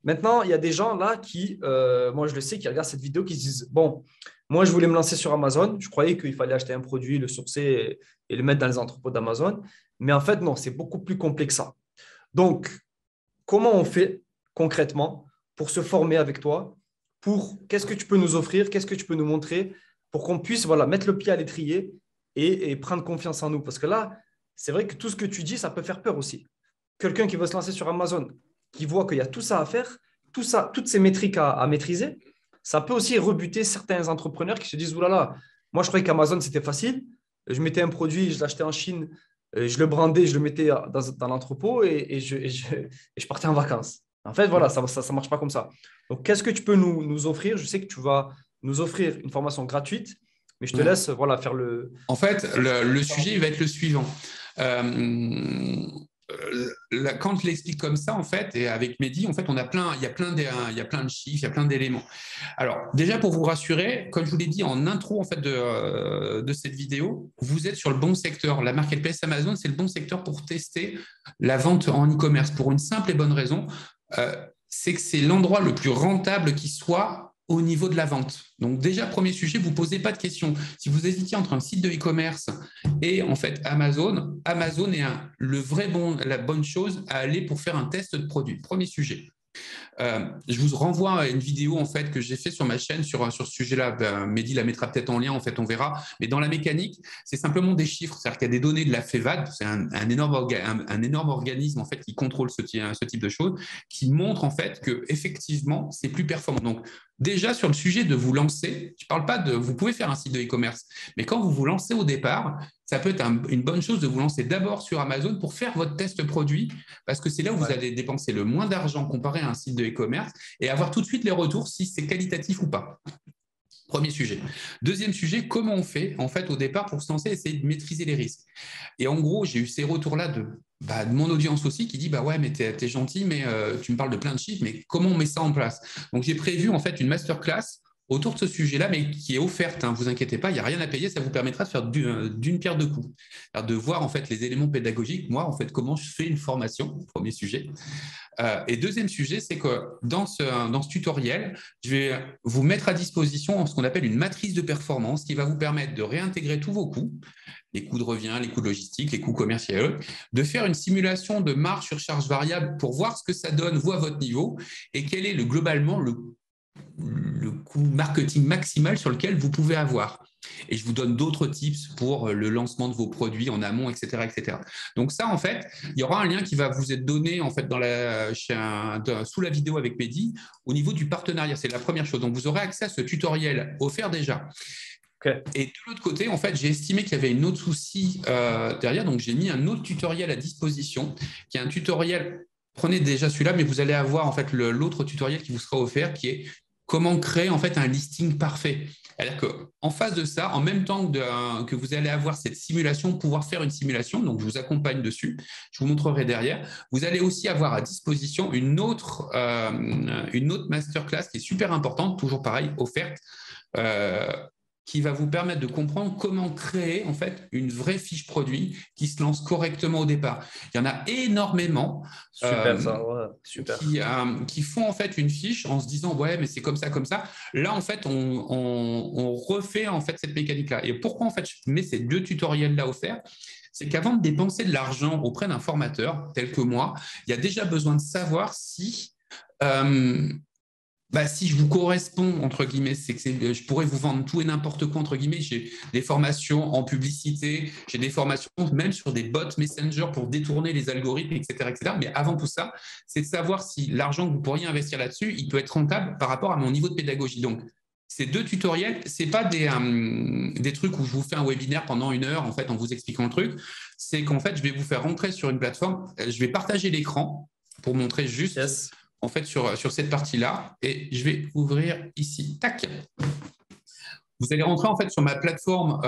Maintenant, il y a des gens là qui, moi je le sais, qui regardent cette vidéo, qui se disent, bon, moi je voulais me lancer sur Amazon, je croyais qu'il fallait acheter un produit, le sourcer et le mettre dans les entrepôts d'Amazon. Mais en fait, non, c'est beaucoup plus complexe que ça. Donc, comment on fait concrètement pour se former avec toi? Qu'est-ce que tu peux nous offrir? Qu'est-ce que tu peux nous montrer pour qu'on puisse voilà, mettre le pied à l'étrier et prendre confiance en nous? Parce que là, c'est vrai que tout ce que tu dis, ça peut faire peur aussi. Quelqu'un qui veut se lancer sur Amazon, qui voit qu'il y a tout ça à faire, tout ça, toutes ces métriques à maîtriser, ça peut aussi rebuter certains entrepreneurs qui se disent, oulala, moi je croyais qu'Amazon c'était facile, je mettais un produit, je l'achetais en Chine, je le brandais, je le mettais dans l'entrepôt et je partais en vacances. En fait, voilà, ça ne marche pas comme ça. Donc, qu'est-ce que tu peux nous offrir? Je sais que tu vas nous offrir une formation gratuite, mais je te laisse voilà, faire le… En fait, le sujet va être le suivant. Quand je l'explique comme ça, en fait, et avec Mehdi, en fait, il y a plein de chiffres, il y a plein d'éléments. Alors, déjà pour vous rassurer, comme je vous l'ai dit en intro en fait de cette vidéo, vous êtes sur le bon secteur. La marketplace Amazon, c'est le bon secteur pour tester la vente en e-commerce pour une simple et bonne raison, c'est que c'est l'endroit le plus rentable qui soit au niveau de la vente. Donc déjà, premier sujet, vous ne posez pas de questions. Si vous hésitiez entre un site de e-commerce et en fait Amazon, Amazon est la bonne chose à aller pour faire un test de produit. Premier sujet. Je vous renvoie à une vidéo en fait que j'ai fait sur ma chaîne sur ce sujet-là. Mehdi la mettra peut-être en lien, en fait, on verra. Mais dans la mécanique, c'est simplement des chiffres. C'est-à-dire qu'il y a des données de la FEVAD, c'est un énorme organisme en fait qui contrôle ce type de choses, qui montre en fait que effectivement c'est plus performant. Donc déjà sur le sujet de vous lancer, je ne parle pas de vous pouvez faire un site de e-commerce, mais quand vous vous lancez au départ, ça peut être une bonne chose de vous lancer d'abord sur Amazon pour faire votre test produit, parce que c'est là où vous allez dépenser le moins d'argent comparé à un site de e-commerce et avoir tout de suite les retours si c'est qualitatif ou pas. Premier sujet. Deuxième sujet, comment on fait en fait au départ pour se lancer, essayer de maîtriser les risques. Et en gros, j'ai eu ces retours-là de mon audience aussi qui dit bah ouais mais t'es gentil mais tu me parles de plein de chiffres mais comment on met ça en place. Donc j'ai prévu en fait une masterclass autour de ce sujet-là, mais qui est offerte. Hein, vous inquiétez pas, il n'y a rien à payer, ça vous permettra de faire d'une pierre deux coups, de voir en fait les éléments pédagogiques. Moi en fait comment je fais une formation, premier sujet. Et deuxième sujet, c'est que dans ce tutoriel, je vais vous mettre à disposition ce qu'on appelle une matrice de performance qui va vous permettre de réintégrer tous vos coûts, les coûts de revient, les coûts logistiques, les coûts commerciaux, de faire une simulation de marge sur charge variable pour voir ce que ça donne, vous, à votre niveau, et quel est globalement le coût marketing maximal sur lequel vous pouvez avoir. Et je vous donne d'autres tips pour le lancement de vos produits en amont, etc., etc. Donc ça, en fait, il y aura un lien qui va vous être donné en fait sous la vidéo avec Mehdi au niveau du partenariat. C'est la première chose. Donc vous aurez accès à ce tutoriel offert déjà. Okay. Et de l'autre côté, en fait, j'ai estimé qu'il y avait un autre souci derrière. Donc j'ai mis un autre tutoriel à disposition, qui est un tutoriel. Prenez déjà celui-là, mais vous allez avoir en fait l'autre tutoriel qui vous sera offert, qui est comment créer en fait un listing parfait. C'est-à-dire qu'en face de ça, en même temps que vous allez avoir cette simulation, pouvoir faire une simulation, donc je vous accompagne dessus, je vous montrerai derrière. Vous allez aussi avoir à disposition une autre masterclass qui est super importante, toujours pareil, offerte, qui va vous permettre de comprendre comment créer en fait une vraie fiche produit qui se lance correctement au départ. Il y en a énormément qui font en fait une fiche en se disant ouais mais c'est comme ça comme ça. Là en fait on refait en fait cette mécanique là. Et pourquoi en fait je mets ces deux tutoriels là offerts? C'est qu'avant de dépenser de l'argent auprès d'un formateur tel que moi, il y a déjà besoin de savoir si si je vous corresponds, entre guillemets, c'est que je pourrais vous vendre tout et n'importe quoi, entre guillemets. J'ai des formations en publicité, j'ai des formations même sur des bots Messenger pour détourner les algorithmes, etc., etc. Mais avant tout ça, c'est de savoir si l'argent que vous pourriez investir là-dessus, il peut être rentable par rapport à mon niveau de pédagogie. Donc, ces deux tutoriels, ce n'est pas des trucs où je vous fais un webinaire pendant 1 heure en fait, en vous expliquant le truc. C'est qu'en fait, je vais vous faire rentrer sur une plateforme, je vais partager l'écran pour montrer juste... Yes. En fait, sur cette partie-là, et je vais ouvrir ici. Tac. Vous allez rentrer en fait sur ma plateforme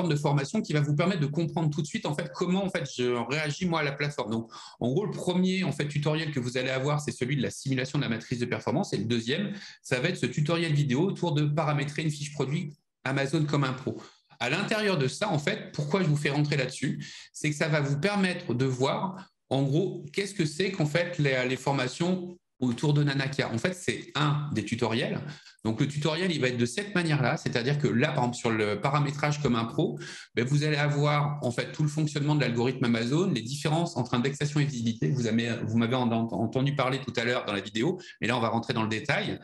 de formation qui va vous permettre de comprendre tout de suite en fait comment en fait je réagis moi à la plateforme. Donc, en gros, le premier en fait tutoriel que vous allez avoir, c'est celui de la simulation de la matrice de performance, et le deuxième, ça va être ce tutoriel vidéo autour de paramétrer une fiche produit Amazon comme un pro. À l'intérieur de ça, en fait, pourquoi je vous fais rentrer là-dessus, c'est que ça va vous permettre de voir en gros, qu'est-ce que c'est qu'en fait les formations autour de Nanaka? En fait, c'est un des tutoriels. Donc, le tutoriel, il va être de cette manière-là, c'est-à-dire que là, par exemple, sur le paramétrage comme un pro, vous allez avoir en fait tout le fonctionnement de l'algorithme Amazon, les différences entre indexation et visibilité. Vous m'avez entendu parler tout à l'heure dans la vidéo, mais là, on va rentrer dans le détail.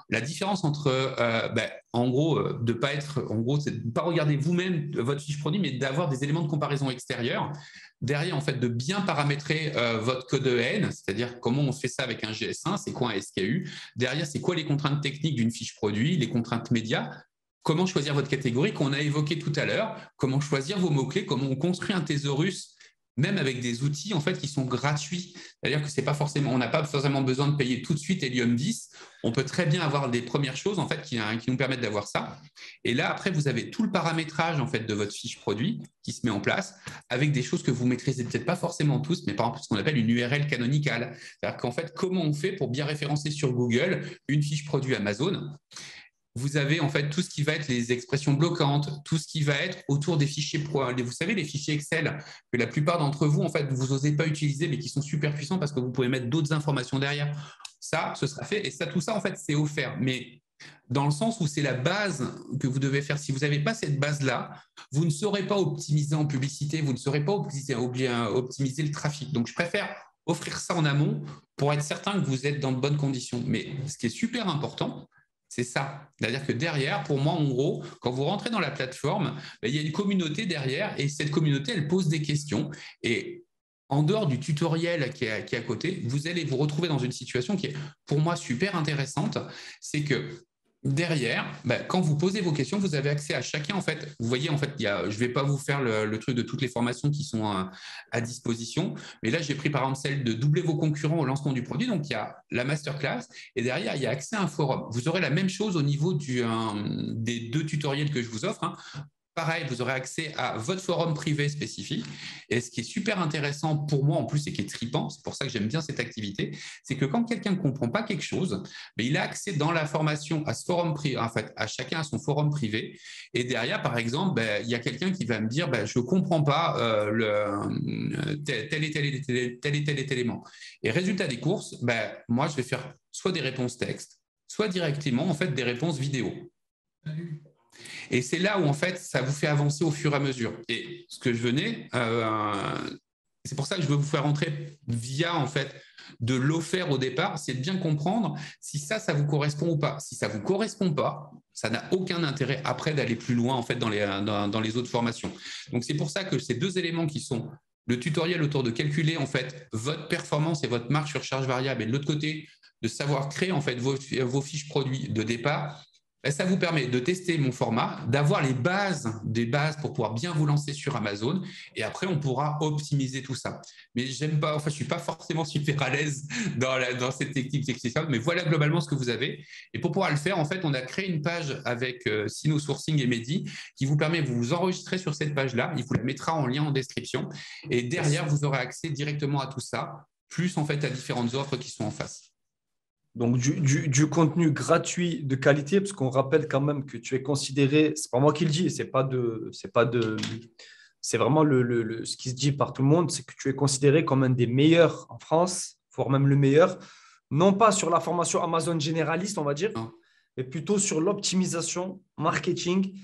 La différence entre, en gros, de pas être, en gros, c'est de ne pas regarder vous-même votre fiche produit, mais d'avoir des éléments de comparaison extérieurs. Derrière, en fait, de bien paramétrer votre code EN, c'est-à-dire comment on fait ça avec un GS1, c'est quoi un SKU. Derrière, c'est quoi les contraintes techniques d'une fiche produit, les contraintes médias. Comment choisir votre catégorie qu'on a évoqué tout à l'heure, comment choisir vos mots-clés, comment on construit un thésaurus, même avec des outils en fait qui sont gratuits. C'est-à-dire que c'est pas forcément, on n'a pas forcément besoin de payer tout de suite Helium 10. On peut très bien avoir des premières choses en fait qui nous permettent d'avoir ça. Et là après vous avez tout le paramétrage en fait de votre fiche produit qui se met en place avec des choses que vous maîtrisez peut-être pas forcément tous, mais par exemple ce qu'on appelle une URL canonicale. C'est-à-dire qu'en fait comment on fait pour bien référencer sur Google une fiche produit Amazon. Vous avez en fait tout ce qui va être les expressions bloquantes, tout ce qui va être autour des fichiers vous savez, les fichiers Excel que la plupart d'entre vous, en fait, vous n'osez pas utiliser, mais qui sont super puissants parce que vous pouvez mettre d'autres informations derrière. Ça, ce sera fait. Et ça, tout ça, en fait, c'est offert. Mais dans le sens où c'est la base que vous devez faire. Si vous n'avez pas cette base-là, vous ne saurez pas optimiser en publicité, vous ne saurez pas optimiser le trafic. Donc, je préfère offrir ça en amont pour être certain que vous êtes dans de bonnes conditions. Mais ce qui est super important, c'est ça. C'est-à-dire que derrière, pour moi, en gros, quand vous rentrez dans la plateforme, il y a une communauté derrière et cette communauté, elle pose des questions. Et en dehors du tutoriel qui est à côté, vous allez vous retrouver dans une situation qui est, pour moi, super intéressante. C'est que Derrière, quand vous posez vos questions, vous avez accès à chacun. En fait, vous voyez, en fait, je ne vais pas vous faire le truc de toutes les formations qui sont à disposition, mais là, j'ai pris par exemple celle de doubler vos concurrents au lancement du produit. Donc, il y a la masterclass et derrière, il y a accès à un forum. Vous aurez la même chose au niveau des 2 tutoriels que je vous offre, hein. Pareil, vous aurez accès à votre forum privé spécifique. Et ce qui est super intéressant pour moi en plus et qui est tripant, c'est pour ça que j'aime bien cette activité, c'est que quand quelqu'un ne comprend pas quelque chose, il a accès dans la formation à ce forum privé, en fait, à chacun à son forum privé. Et derrière, par exemple, il y a quelqu'un qui va me dire, je ne comprends pas tel et tel élément. Et résultat des courses, moi, je vais faire soit des réponses texte, soit directement en fait des réponses vidéo. Et c'est là où, en fait, ça vous fait avancer au fur et à mesure. Et ce que je venais, c'est pour ça que je veux vous faire entrer via, en fait, de l'offert au départ, c'est de bien comprendre si ça vous correspond ou pas. Si ça ne vous correspond pas, ça n'a aucun intérêt après d'aller plus loin, en fait, dans les autres formations. Donc, c'est pour ça que ces 2 éléments qui sont le tutoriel autour de calculer, en fait, votre performance et votre marge sur charge variable, et de l'autre côté, de savoir créer, en fait, vos fiches produits de départ, ça vous permet de tester mon format, d'avoir des bases pour pouvoir bien vous lancer sur Amazon. Et après, on pourra optimiser tout ça. Mais j'aime pas, enfin, je suis pas forcément super à l'aise dans cette technique, etc. Mais voilà globalement ce que vous avez. Et pour pouvoir le faire, en fait, on a créé une page avec Sino Sourcing et Mehdi qui vous permet de vous enregistrer sur cette page-là. Il vous la mettra en lien en description. Et derrière, vous aurez accès directement à tout ça, plus en fait à différentes offres qui sont en face. Donc, du contenu gratuit de qualité, parce qu'on rappelle quand même que tu es considéré, c'est pas moi qui le dis, c'est vraiment ce qui se dit par tout le monde, c'est que tu es considéré comme un des meilleurs en France, voire même le meilleur, non pas sur la formation Amazon généraliste, on va dire, Non. mais plutôt sur l'optimisation, marketing.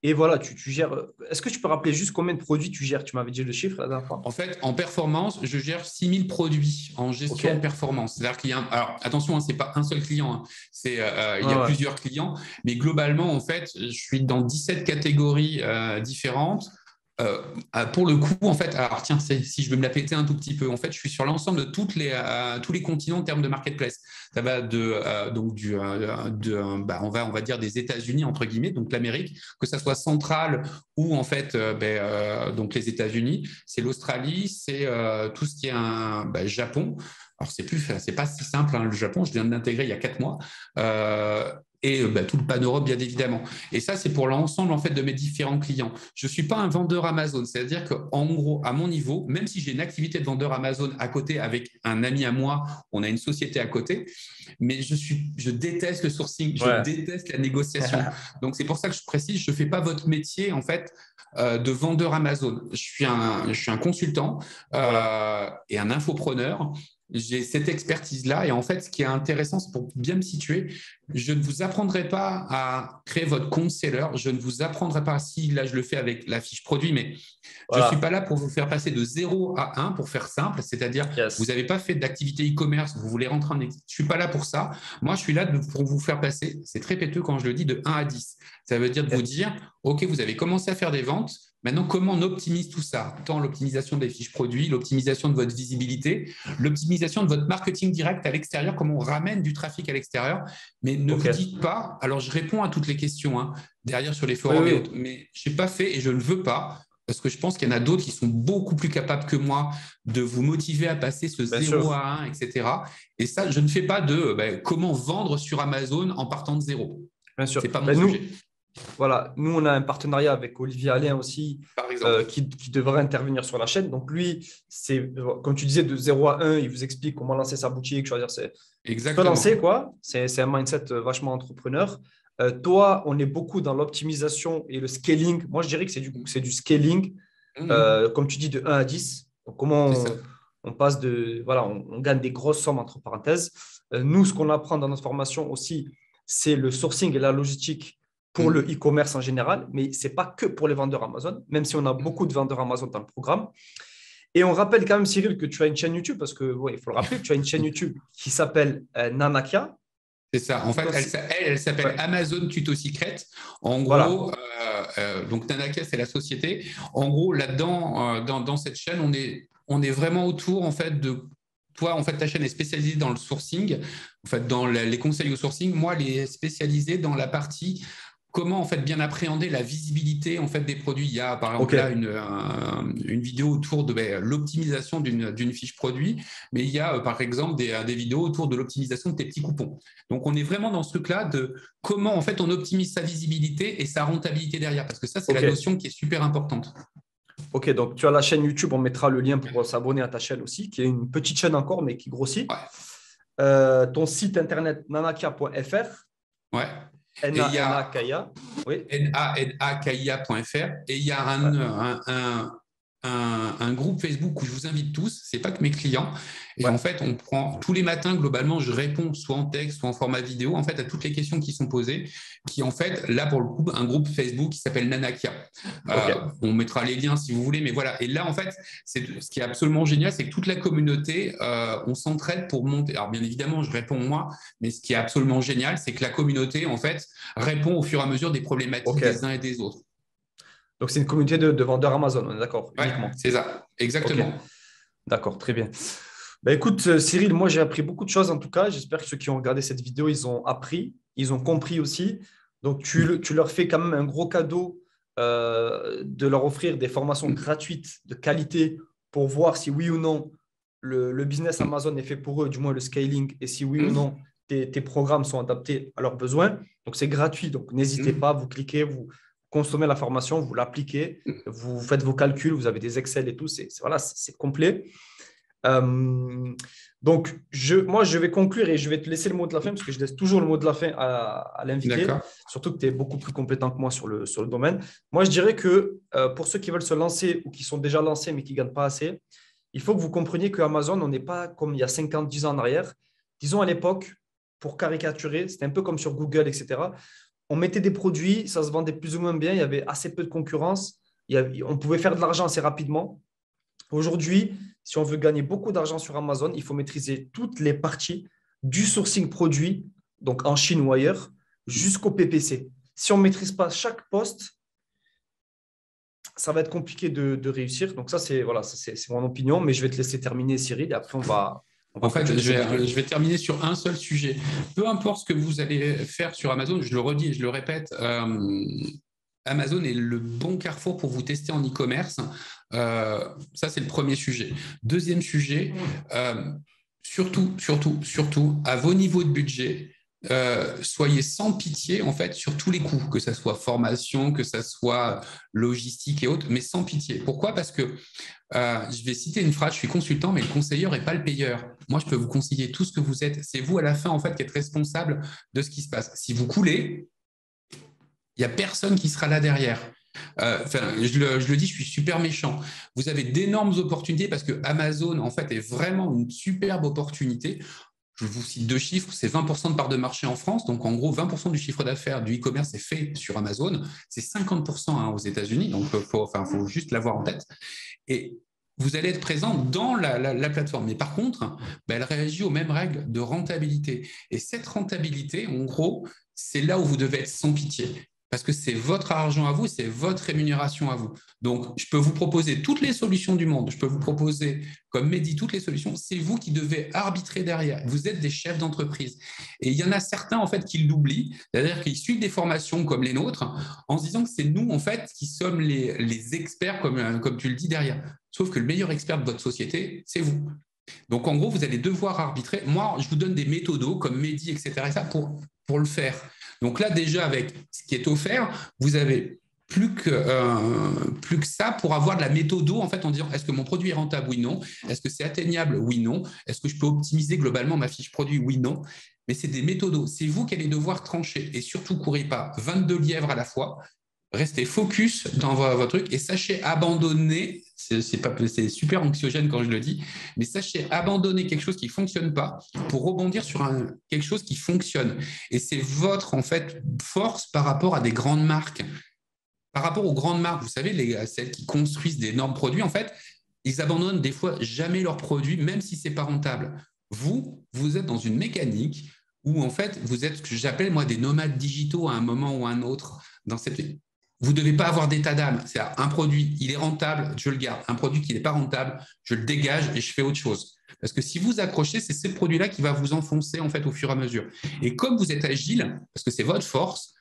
Et voilà, tu gères. Est-ce que tu peux rappeler juste combien de produits tu gères? Tu m'avais dit le chiffre la dernière fois. En fait, en performance, je gère 6000 produits en gestion de OK. performance. C'est-à-dire qu'il y a alors attention, ce n'est pas un seul client, hein. Il y a Ouais. plusieurs clients, mais globalement, en fait, je suis dans 17 catégories différentes. Pour le coup, en fait, alors tiens, si je veux me la péter un tout petit peu, en fait, je suis sur l'ensemble de tous les continents en termes de marketplace. Ça va on va dire des États-Unis entre guillemets, donc l'Amérique, que ça soit centrale ou en fait, donc les États-Unis, c'est l'Australie, c'est tout ce qui est Japon. Alors c'est pas si simple, hein, le Japon. Je viens de l'intégrer il y a 4 mois. Et tout le pan-Europe, bien évidemment. Et ça, c'est pour l'ensemble en fait de mes différents clients. Je ne suis pas un vendeur Amazon, c'est-à-dire qu'en gros, à mon niveau, même si j'ai une activité de vendeur Amazon à côté avec un ami à moi, on a une société à côté, mais je déteste le sourcing, je Ouais. déteste la négociation. Donc c'est pour ça que je précise, je ne fais pas votre métier en fait de vendeur Amazon. Je suis un consultant Voilà. et un infopreneur. J'ai cette expertise-là et en fait, ce qui est intéressant, c'est pour bien me situer, je ne vous apprendrai pas à créer votre compte seller, je ne vous apprendrai pas, si là je le fais avec la fiche produit, mais je ne suis Voilà. pas là pour vous faire passer de 0 à 1 pour faire simple, c'est-à-dire vous Yes. n'avez pas fait d'activité e-commerce, vous voulez rentrer en... Je ne suis pas là pour ça. Moi, je suis là pour vous faire passer, c'est très péteux quand je le dis, de 1 à 10. Ça veut dire de vous dire, OK, vous avez commencé à faire des ventes, maintenant, comment on optimise tout ça? Tant l'optimisation des fiches produits, l'optimisation de votre visibilité, l'optimisation de votre marketing direct à l'extérieur, comment on ramène du trafic à l'extérieur. Mais ne vous OK. dites pas, alors je réponds à toutes les questions hein, derrière sur les Oui, forums et autres, oui, mais je n'ai pas fait et je ne veux pas, parce que je pense qu'il y en a d'autres qui sont beaucoup plus capables que moi de vous motiver à passer ce bien 0 sûr. à 1, etc. Et ça, je ne fais pas de comment vendre sur Amazon en partant de zéro. Bien Ce sûr. n'est pas mon Ben, sujet, voilà, nous, on a un partenariat avec Olivier Alain aussi, par exemple. qui devrait intervenir sur la chaîne. Donc, lui, c'est, comme tu disais, de 0 à 1, il vous explique comment lancer sa boutique. Je veux dire, c'est se lancer, Exactement. quoi. C'est un mindset vachement entrepreneur. Toi, on est beaucoup dans l'optimisation et le scaling. Moi, je dirais que c'est du scaling, comme tu dis, de 1 à 10. Donc, comment C'est ça. on passe de. Voilà, on gagne des grosses sommes, entre parenthèses. Nous, ce qu'on apprend dans notre formation aussi, c'est le sourcing et la logistique pour le Mm. e-commerce en général, mais ce n'est pas que pour les vendeurs Amazon, même si on a beaucoup de vendeurs Amazon dans le programme. Et on rappelle quand même, Cyril, que tu as une chaîne YouTube, parce que, ouais, il faut le rappeler, tu as une chaîne YouTube qui s'appelle Nanakia. C'est ça. En fait, elle s'appelle Ouais, Amazon Tuto Secret. En voilà, gros, donc Tanaka, c'est la société. En gros, là-dedans, dans cette chaîne, on est vraiment autour en fait de toi, en fait, ta chaîne est spécialisée dans le sourcing, en fait, dans les conseils au sourcing. Moi, elle est spécialisée dans la partie comment en fait bien appréhender la visibilité en fait des produits. Il y a par exemple là OK. une vidéo autour de l'optimisation d'une fiche produit, mais il y a par exemple des vidéos autour de l'optimisation de tes petits coupons. Donc on est vraiment dans ce truc-là de comment en fait on optimise sa visibilité et sa rentabilité derrière, parce que ça c'est la OK. notion qui est super importante. OK. Donc, tu as la chaîne YouTube. On mettra le lien pour s'abonner à ta chaîne aussi, qui est une petite chaîne encore, mais qui grossit. Ouais, Ton site internet nanakia.fr, ouais. Et il y a N-A-N-A-K-I-A. Oui. nanakia.fr et il y a Ouais. un groupe Facebook où je vous invite tous, c'est pas que mes clients, et en Ouais. fait on prend tous les matins globalement, je réponds soit en texte soit en format vidéo en fait à toutes les questions qui sont posées, qui en fait là pour le coup un groupe Facebook qui s'appelle Nanakia. OK. On mettra les liens si vous voulez, mais voilà, et là en fait ce qui est absolument génial, c'est que toute la communauté on s'entraide pour monter. Alors bien évidemment je réponds moi, mais ce qui est absolument génial, c'est que la communauté en fait répond au fur et à mesure des problématiques des OK. uns et des autres. Donc, c'est une communauté de vendeurs Amazon. On est d'accord, Ouais, uniquement. c'est ça, OK. exactement. D'accord, très bien. Ben, écoute, Cyril, moi, j'ai appris beaucoup de choses en tout cas. J'espère que ceux qui ont regardé cette vidéo, ils ont appris, ils ont compris aussi. Donc, tu leur fais quand même un gros cadeau de leur offrir des formations gratuites de qualité pour voir si oui ou non le business Amazon est fait pour eux, du moins le scaling, et si oui ou non tes programmes sont adaptés à leurs besoins. Donc, c'est gratuit. Donc, n'hésitez pas, vous cliquez, vous consommez la formation, vous l'appliquez, vous faites vos calculs, vous avez des Excel et tout. Voilà, c'est complet. Euh, donc, moi, je vais conclure et je vais te laisser le mot de la fin parce que je laisse toujours le mot de la fin à l'invité, D'accord. surtout que tu es beaucoup plus compétent que moi sur le domaine. Moi, je dirais que pour ceux qui veulent se lancer ou qui sont déjà lancés mais qui ne gagnent pas assez, il faut que vous compreniez qu'Amazon, on n'est pas comme il y a 50, 10 ans en arrière. Disons à l'époque, pour caricaturer, c'était un peu comme sur Google, etc. On mettait des produits, ça se vendait plus ou moins bien, il y avait assez peu de concurrence, on pouvait faire de l'argent assez rapidement. Aujourd'hui, si on veut gagner beaucoup d'argent sur Amazon, il faut maîtriser toutes les parties du sourcing produit, donc en Chine ou ailleurs, jusqu'au PPC. Si on ne maîtrise pas chaque poste, ça va être compliqué de réussir. Donc ça, c'est mon opinion, mais je vais te laisser terminer, Cyril, et après, on va En fait, clôturer cette vidéo. je vais terminer sur un seul sujet. Peu importe ce que vous allez faire sur Amazon, je le redis et je le répète, Amazon est le bon carrefour pour vous tester en e-commerce. Ça, c'est le premier sujet. Deuxième sujet, surtout, à vos niveaux de budget, soyez sans pitié en fait sur tous les coûts, que ça soit formation, que ça soit logistique et autres, mais sans pitié. Pourquoi? Parce que je vais citer une phrase, je suis consultant, mais le conseiller n'est pas le payeur. Moi, je peux vous conseiller tout ce que vous êtes. C'est vous à la fin en fait qui êtes responsable de ce qui se passe. Si vous coulez, il n'y a personne qui sera là derrière. Je le dis, je suis super méchant. Vous avez d'énormes opportunités parce que Amazon, en fait, est vraiment une superbe opportunité. Je vous cite deux chiffres, c'est 20% de part de marché en France. Donc, en gros, 20% du chiffre d'affaires du e-commerce est fait sur Amazon. C'est 50% hein, aux États-Unis. Donc, faut juste l'avoir en tête. Et vous allez être présent dans la plateforme. Mais par contre, elle réagit aux mêmes règles de rentabilité. Et cette rentabilité, en gros, c'est là où vous devez être sans pitié. Parce que c'est votre argent à vous, c'est votre rémunération à vous. Donc, je peux vous proposer toutes les solutions du monde. Je peux vous proposer, comme Mehdi, toutes les solutions. C'est vous qui devez arbitrer derrière. Vous êtes des chefs d'entreprise. Et il y en a certains, en fait, qui l'oublient. C'est-à-dire qu'ils suivent des formations comme les nôtres en se disant que c'est nous, en fait, qui sommes les experts, comme tu le dis, derrière. Sauf que le meilleur expert de votre société, c'est vous. Donc, en gros, vous allez devoir arbitrer. Moi, je vous donne des méthodos comme Mehdi, etc. Et ça pour le faire. Donc là, déjà, avec ce qui est offert, vous avez plus que ça pour avoir de la méthodo en fait en disant est-ce que mon produit est rentable oui non, est-ce que c'est atteignable oui non, est-ce que je peux optimiser globalement ma fiche produit oui non, mais c'est des méthodos, c'est vous qui allez devoir trancher et surtout courez pas 22 lièvres à la fois, restez focus dans votre truc et sachez abandonner, c'est super anxiogène quand je le dis, mais sachez abandonner quelque chose qui ne fonctionne pas pour rebondir sur quelque chose qui fonctionne. Et c'est votre en fait force par rapport à des grandes marques. Par rapport aux grandes marques, vous savez, celles qui construisent d'énormes produits, en fait, ils abandonnent des fois jamais leurs produits, même si ce n'est pas rentable. Vous êtes dans une mécanique où, en fait, vous êtes ce que j'appelle, moi, des nomades digitaux à un moment ou à un autre dans cette vie. vous ne devez pas avoir d'état d'âme. C'est un produit, il est rentable, je le garde. Un produit qui n'est pas rentable, je le dégage et je fais autre chose. Parce que si vous accrochez, c'est ce produit-là qui va vous enfoncer en fait au fur et à mesure. Et comme vous êtes agile, parce que c'est votre force,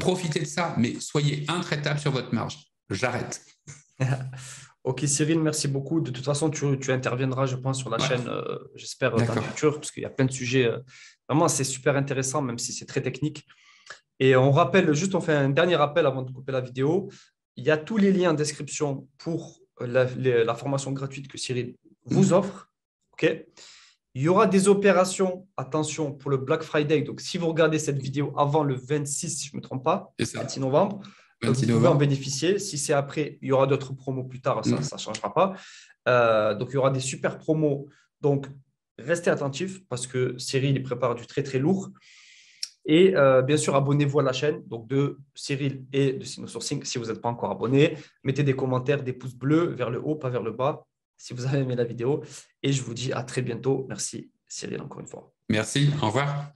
profitez de ça, mais soyez intraitable sur votre marge. J'arrête. Ok, Cyril, merci beaucoup. De toute façon, tu interviendras, je pense, sur la chaîne, j'espère, dans le futur, parce qu'il y a plein de sujets. Vraiment, c'est super intéressant, même si c'est très technique. Et on rappelle, juste, on fait un dernier rappel avant de couper la vidéo. Il y a tous les liens en description pour la formation gratuite que Cyril vous offre. Ok. Il y aura des opérations, attention, pour le Black Friday. Donc, si vous regardez cette vidéo avant le 26, si je ne me trompe pas, 26 novembre, vous pouvez en bénéficier. Si c'est après, il y aura d'autres promos plus tard, ça ne changera pas. Donc, il y aura des super promos. Donc, restez attentifs parce que Cyril il prépare du très, très lourd. Et bien sûr, abonnez-vous à la chaîne donc de Cyril et de SinoSourcing si vous n'êtes pas encore abonné. Mettez des commentaires, des pouces bleus vers le haut, pas vers le bas, si vous avez aimé la vidéo. Et je vous dis à très bientôt. Merci Cyril encore une fois. Merci, au revoir.